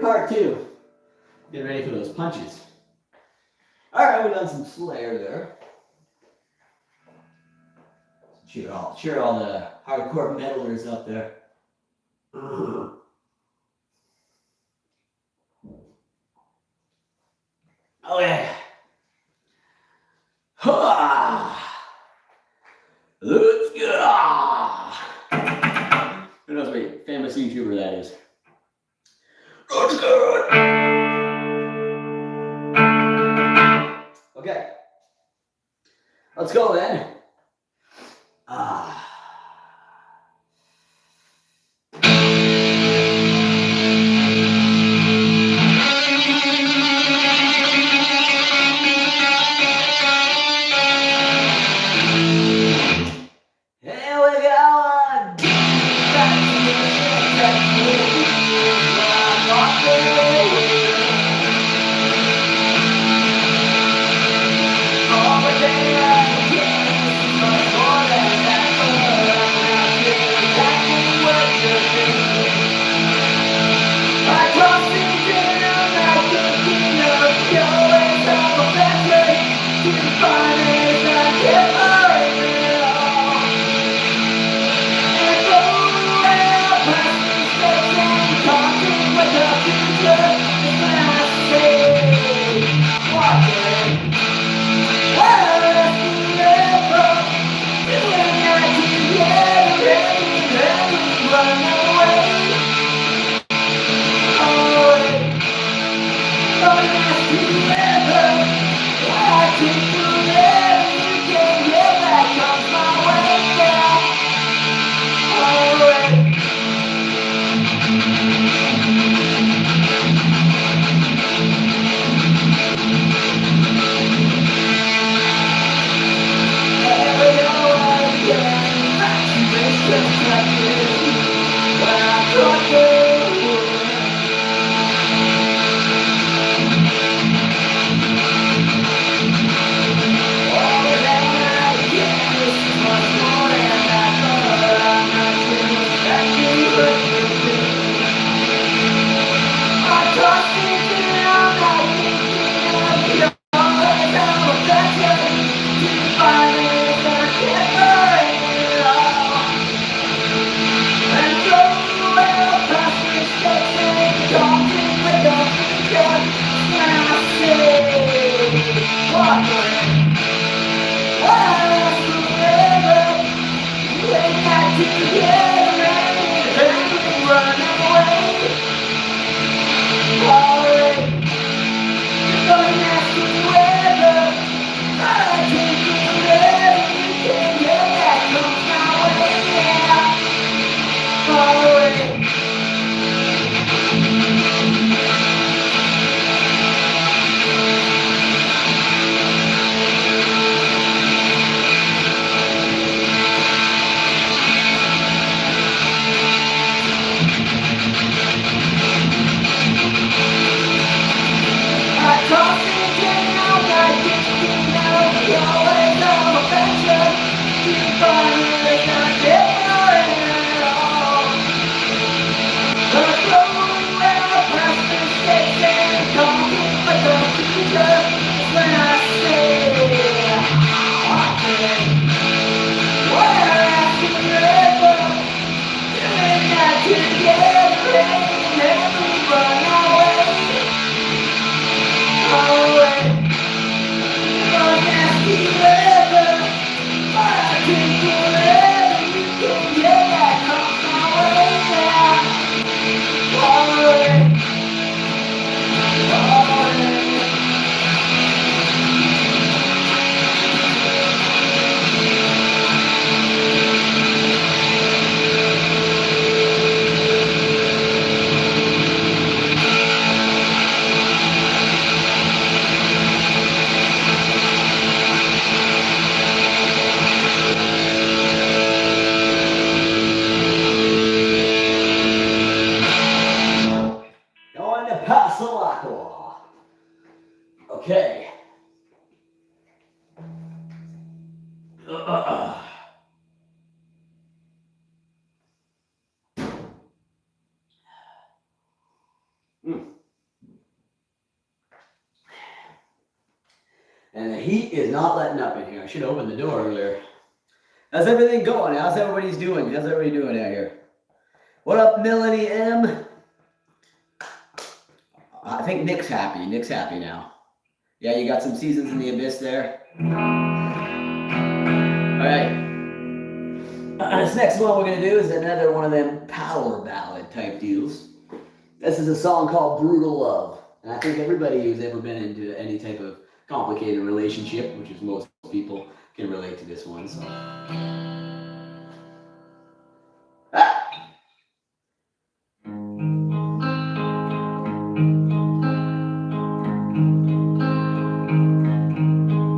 Part two. Get ready for those punches. All right, we done some Slayer there. Cheer all the hardcore metalers up there. Oh yeah. Let's go. Who knows what famous YouTuber that is? Let's go. Okay. Let's go then. Okay. And the heat is not letting up in here. I should have opened the door earlier. How's everything going? How's everybody doing out here? What up, Melanie M? I think Nick's happy. Nick's happy now. Yeah, you got some Seasons in the Abyss there. All right. This next one we're going to do is another one of them power ballad type deals. This is a song called Brutal Love. And I think everybody who's ever been into any type of complicated relationship, which is most people, can relate to this one. So.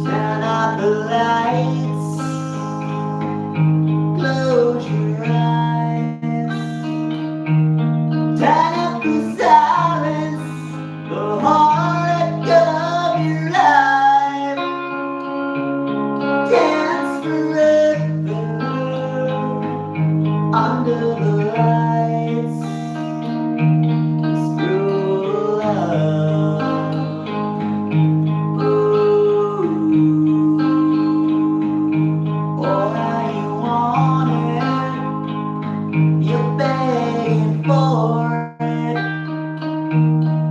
Turn out the lights, close your eyes, turn up the silence, the heart of your life, dance forever under the lights, screw love.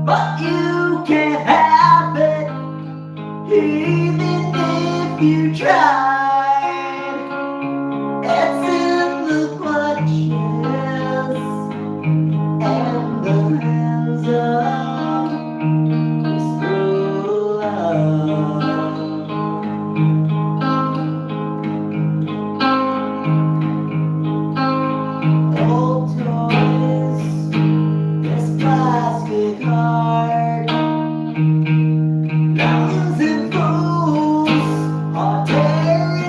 But you can't have it, even if you tried. It's in the clutches and the hands of screw love. Old toys, this plastic heart, lions and fools are tearing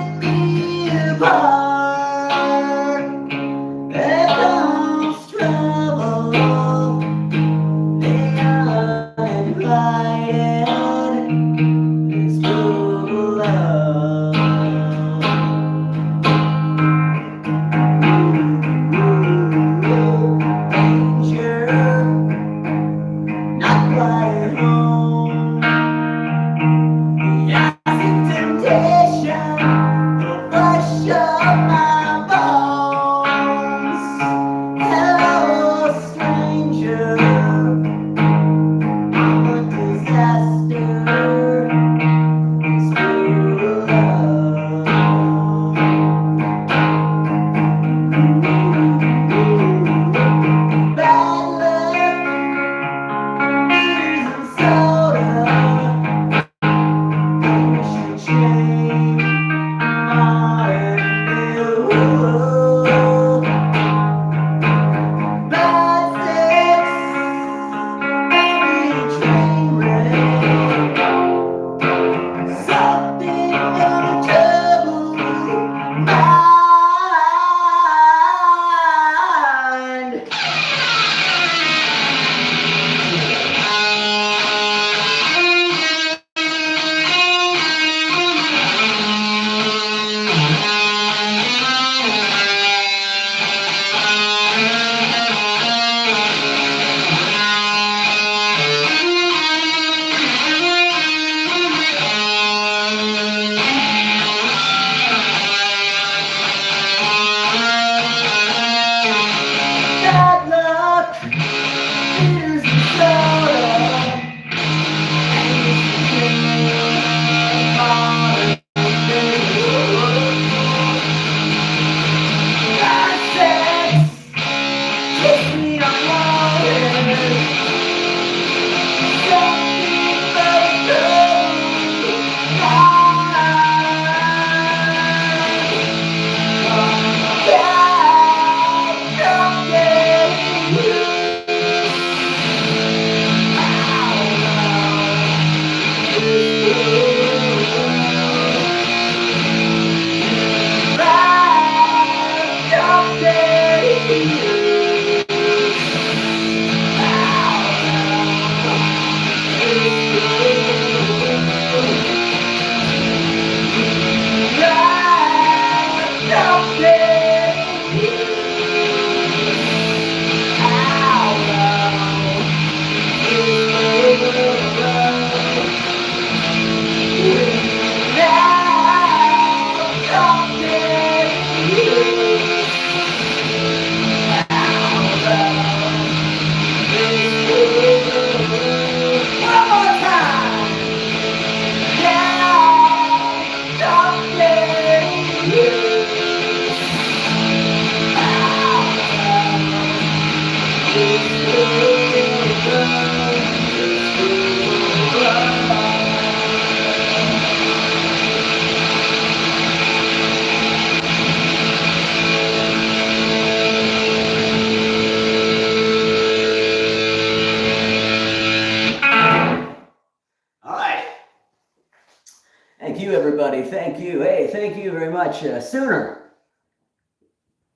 Thank you, everybody. Thank you. Hey, thank you very much. Sooner.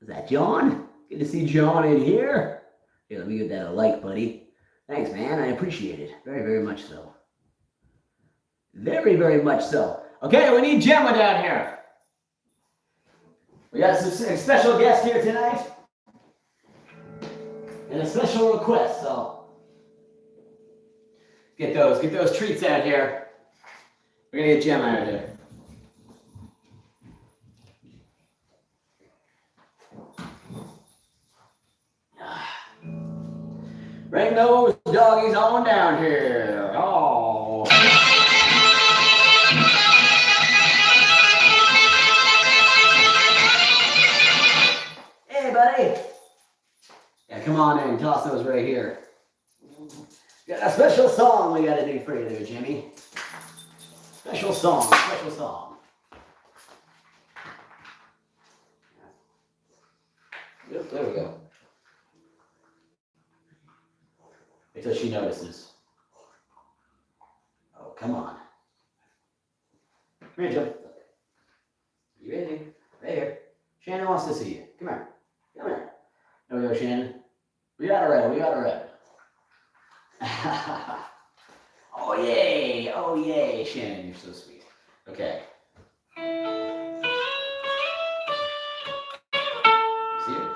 Is that John? Good to see John in here. Here, let me give that a like, buddy. Thanks, man. I appreciate it. Very, very much so. Very, very much so. Okay, we need Gemma down here. We got some special guest here tonight. And a special request, so get those treats out here. We're gonna get Gemma out of here. Bring those doggies on down here. Oh. Hey, buddy. Yeah, come on in. Toss those right here. Got a special song we got to do for you there, Jimmy. Special song, special song. Yep, there we go. Wait till she notices. Oh, come on. Come here, Jim. You ready? Right here. Shannon wants to see you. Come here. Come here. There we go, Shannon. We got her red. We got her red. Oh, yay. Oh, yay. Shannon, you're so sweet. Okay. You see it?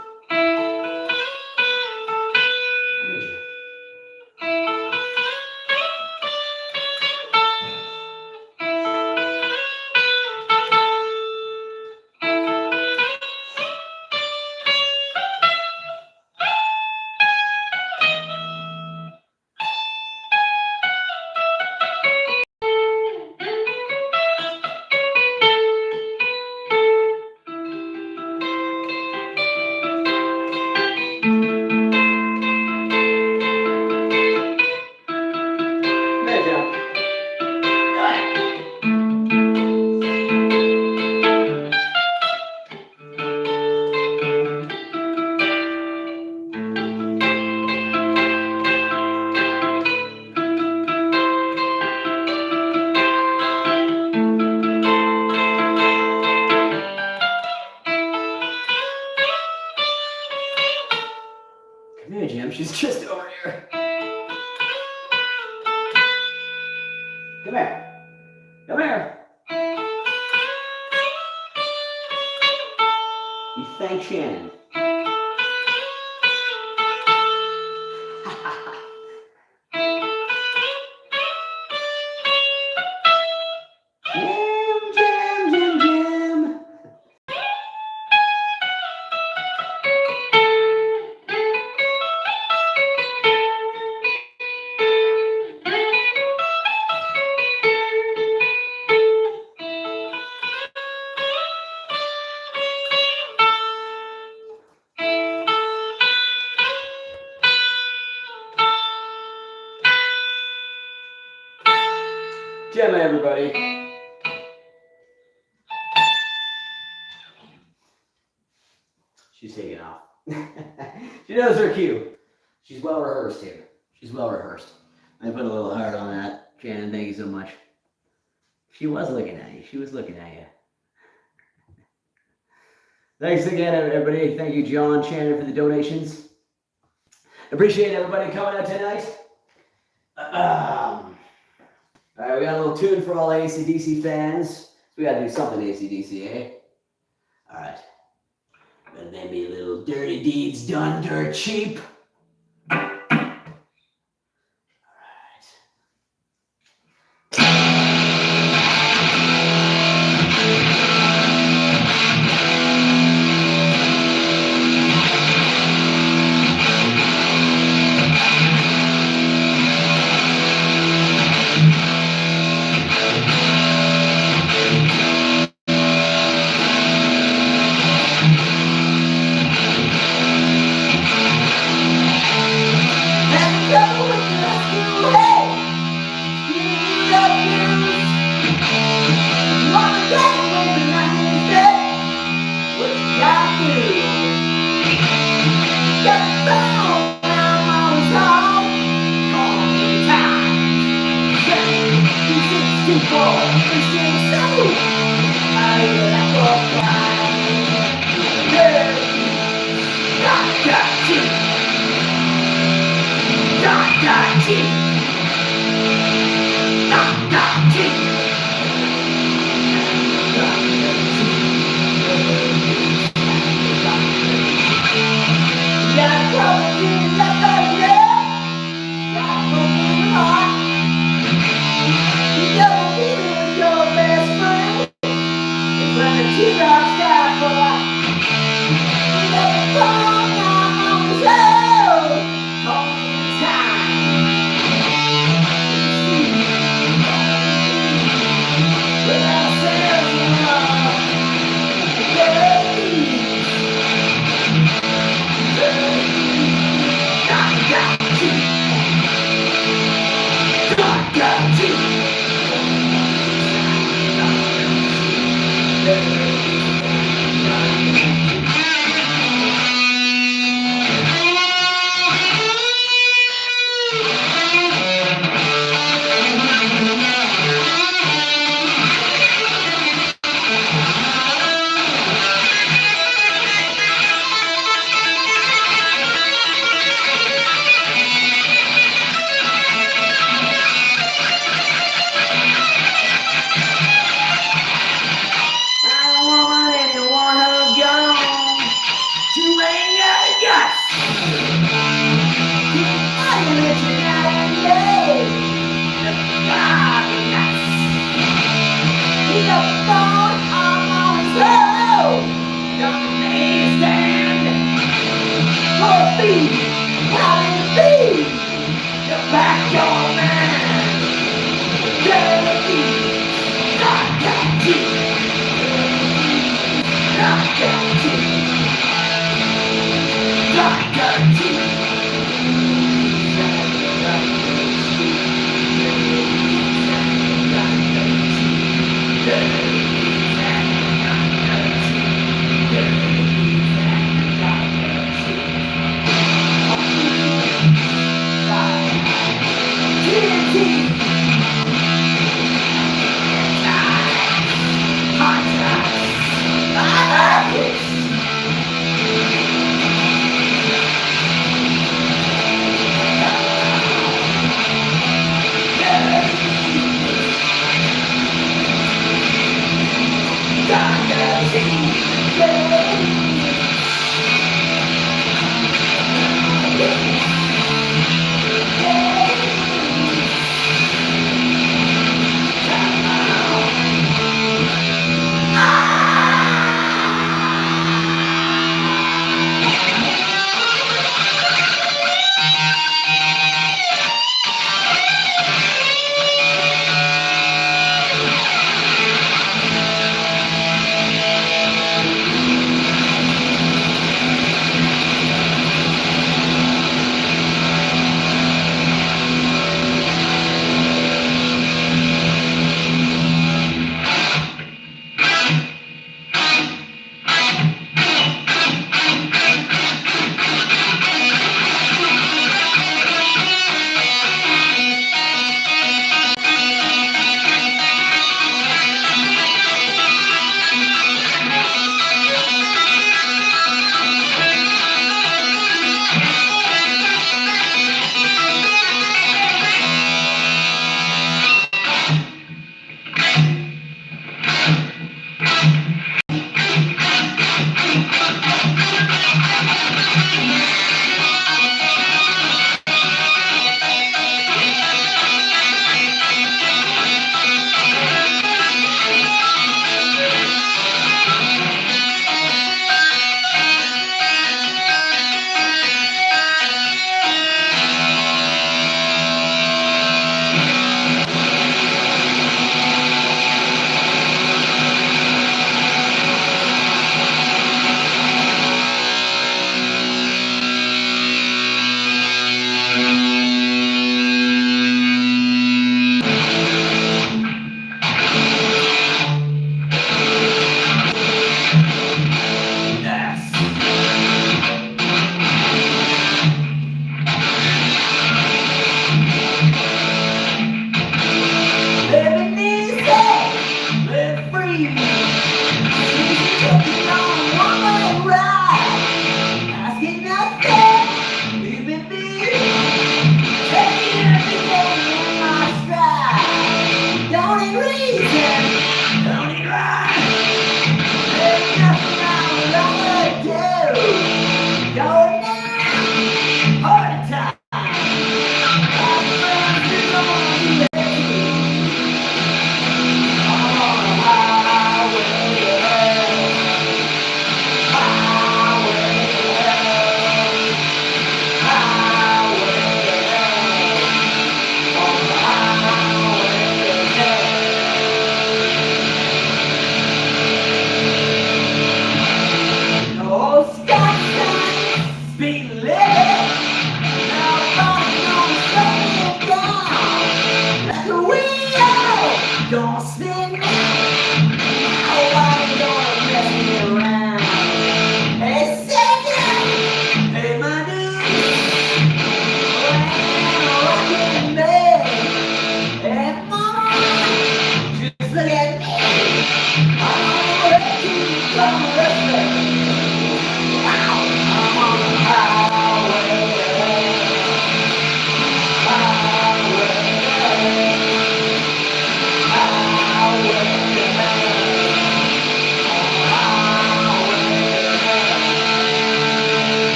Come here, Jim. She's just over here. Come here. Come here. You thank Shannon. Jim, Jim, Jim, Jim. Gemma, everybody. She's taking off. She knows her cue. She's well rehearsed here. She's well rehearsed. I put a little heart on that. Shannon, thank you so much. She was looking at you. She was looking at you. Thanks again, everybody. Thank you, John, Shannon, for the donations. Appreciate everybody coming out tonight. All right, we got a little tune for all AC/DC fans. We got to do something AC/DC, eh? All right. But then be little dirty deeds done dirt cheap. People,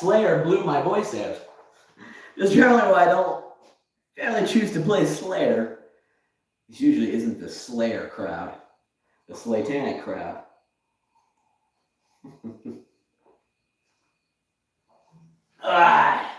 Slayer blew my voice out. That's generally why I don't generally choose to play Slayer. This usually isn't the Slayer crowd, the Slatanic crowd. Ah.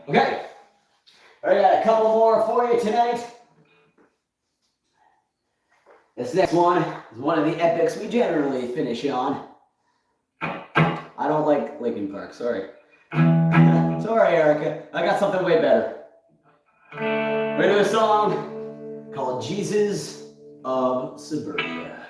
Okay, I got a couple more for you tonight. This next one is one of the epics we generally finish on. I don't like Linkin Park, sorry. Sorry, Erica. I got something way better. We're gonna do a song called Jesus of Suburbia.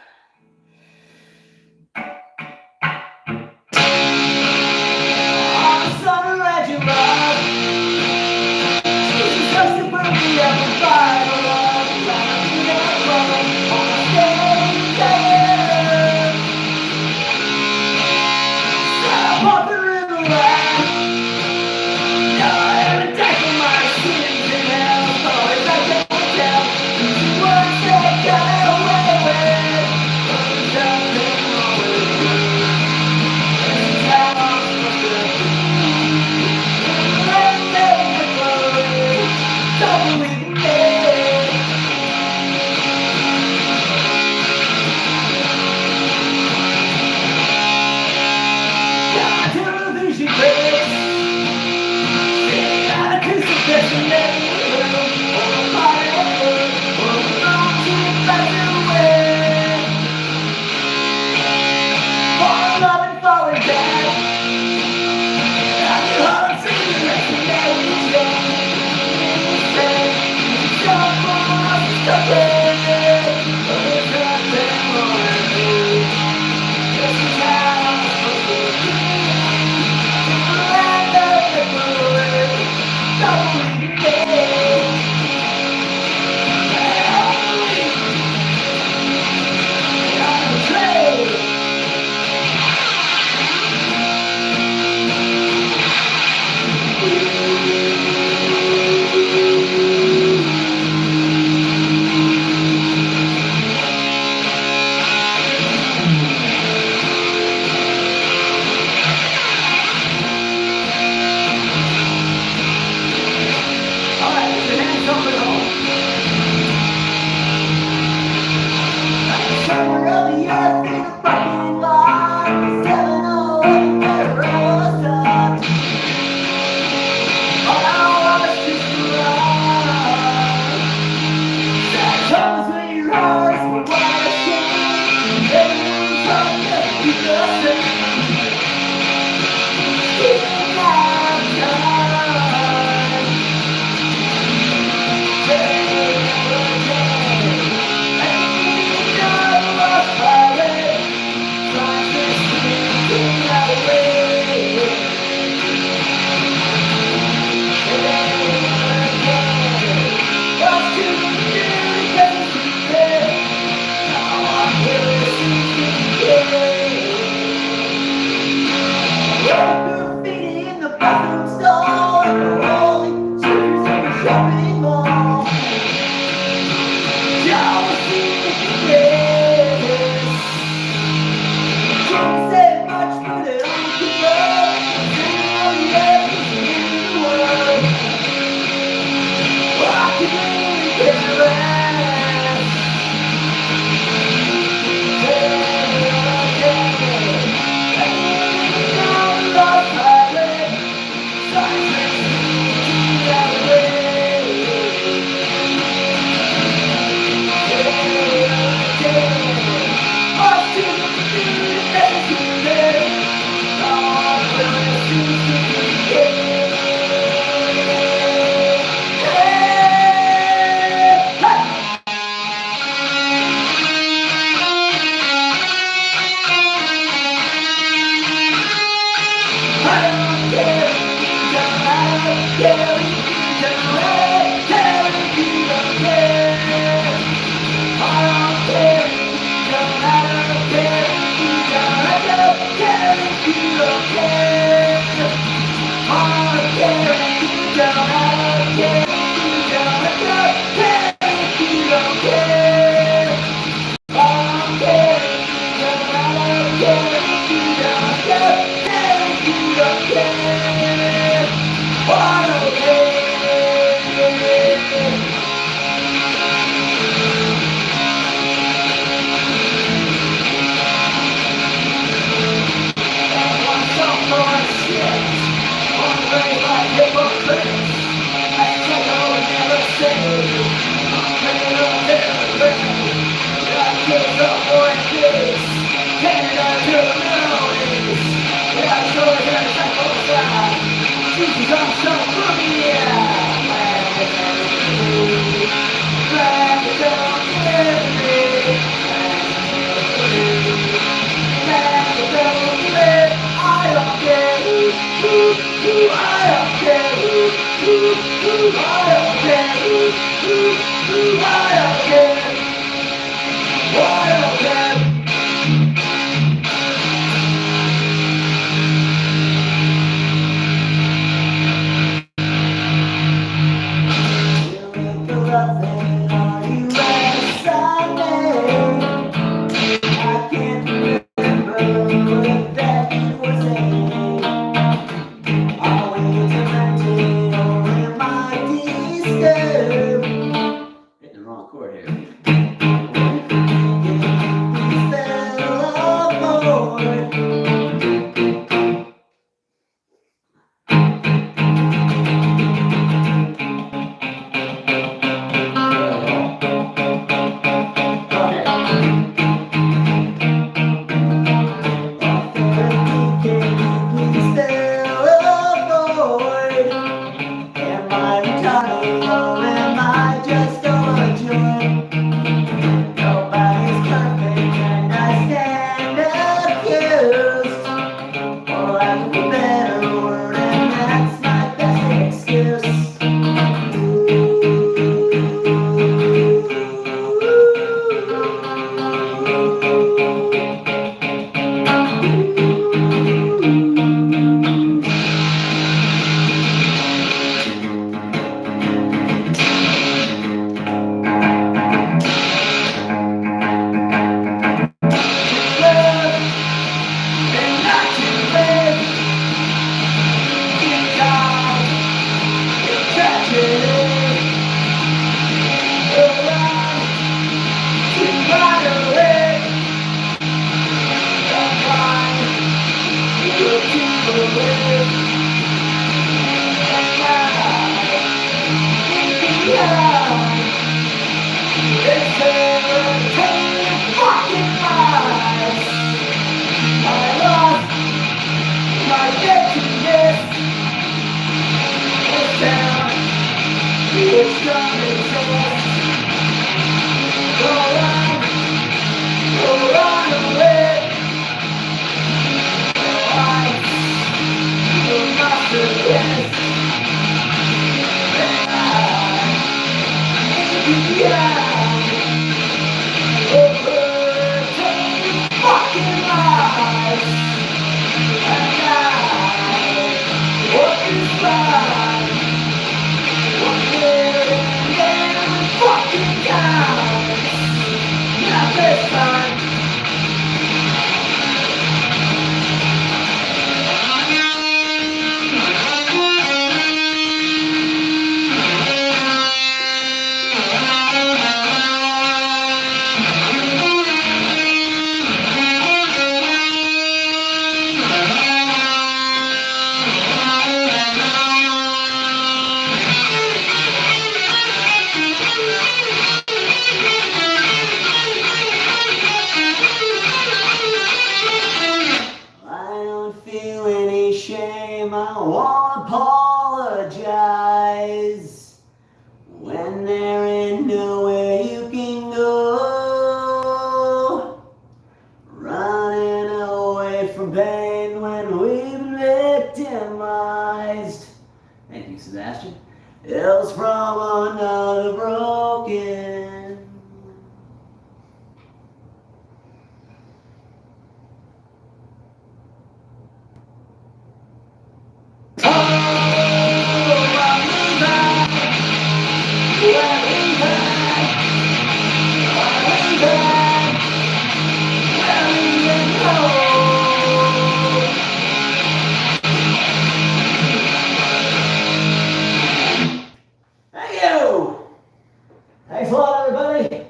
Thanks a lot, everybody.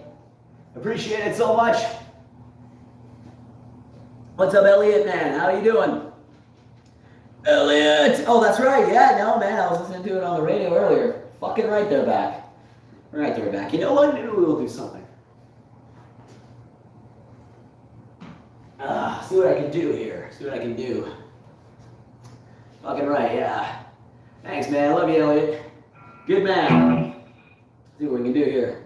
Appreciate it so much. What's up, Elliot, man? How you doing? Elliot! Oh, that's right. Yeah, no, man. I was listening to it on the radio earlier. Fucking right there back. Right there back. You know what? Maybe we'll do something. See what I can do here. See what I can do. Fucking right, yeah. Thanks, man. Love you, Elliot. Good man. See what we can do here.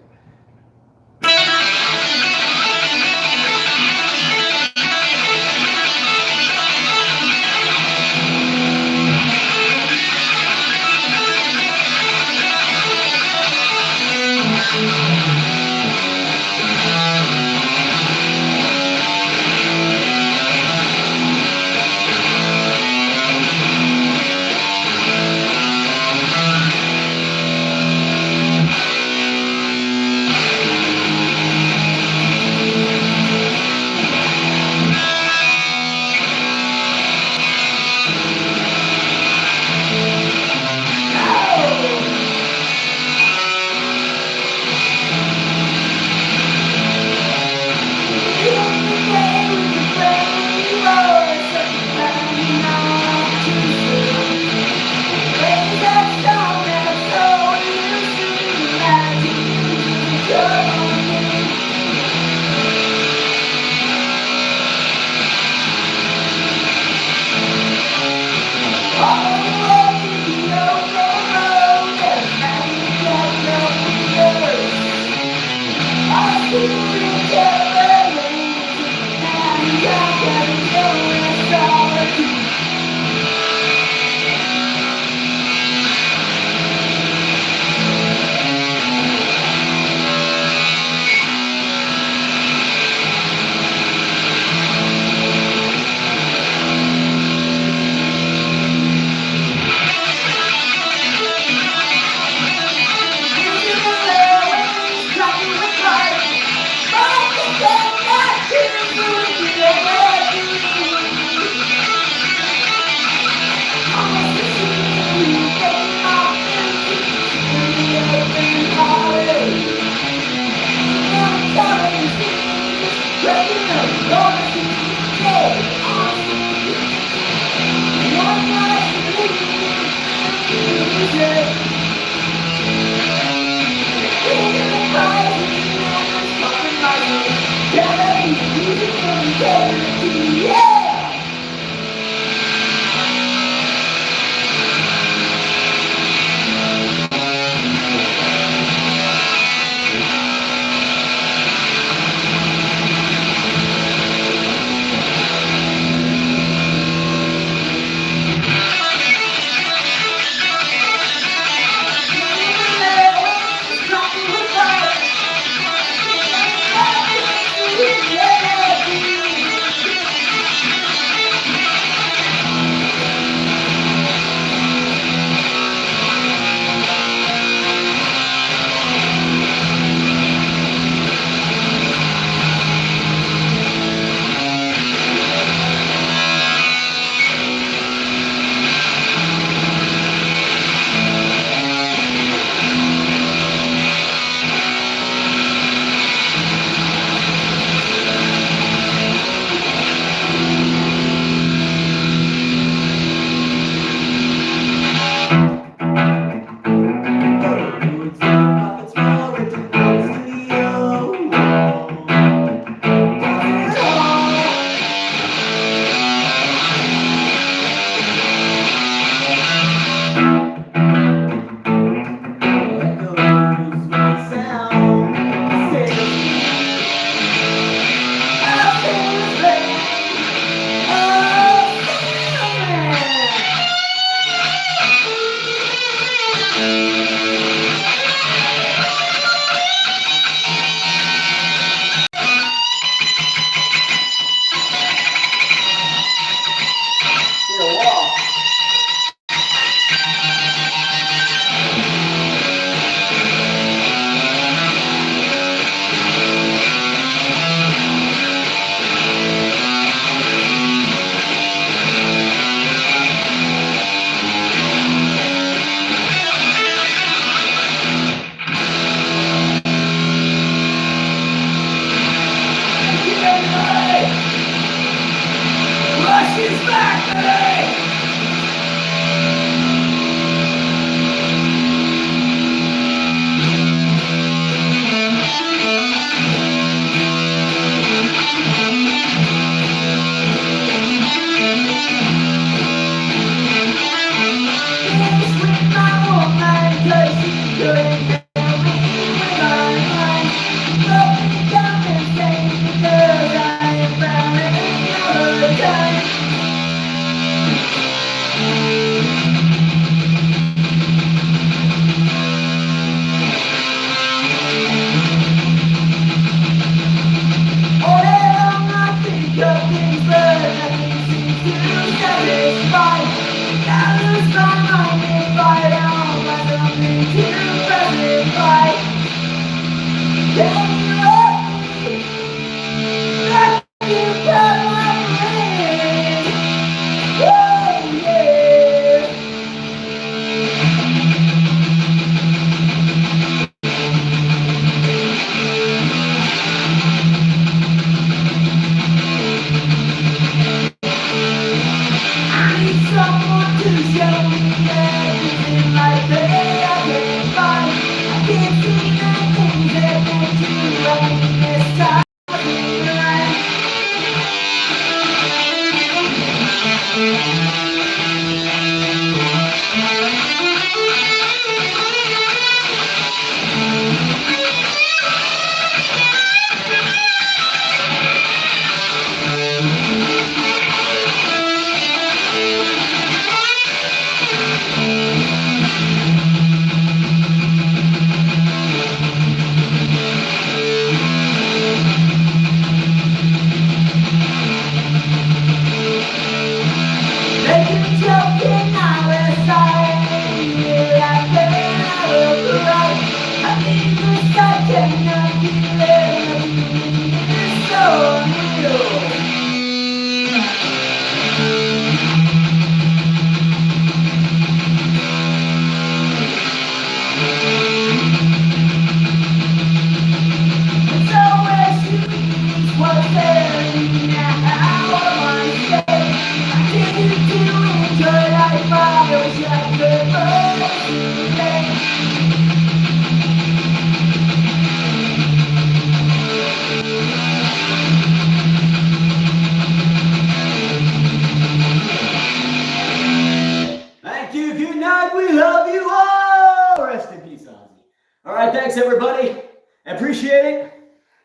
All right, thanks everybody. I appreciate it.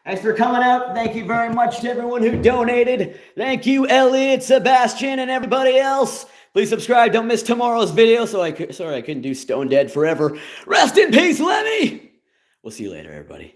Thanks for coming out. Thank you very much to everyone who donated. Thank you, Elliot, Sebastian, and everybody else. Please subscribe. Don't miss tomorrow's video. Sorry I couldn't do Stone Dead forever. Rest in peace, Lemmy. We'll see you later, everybody.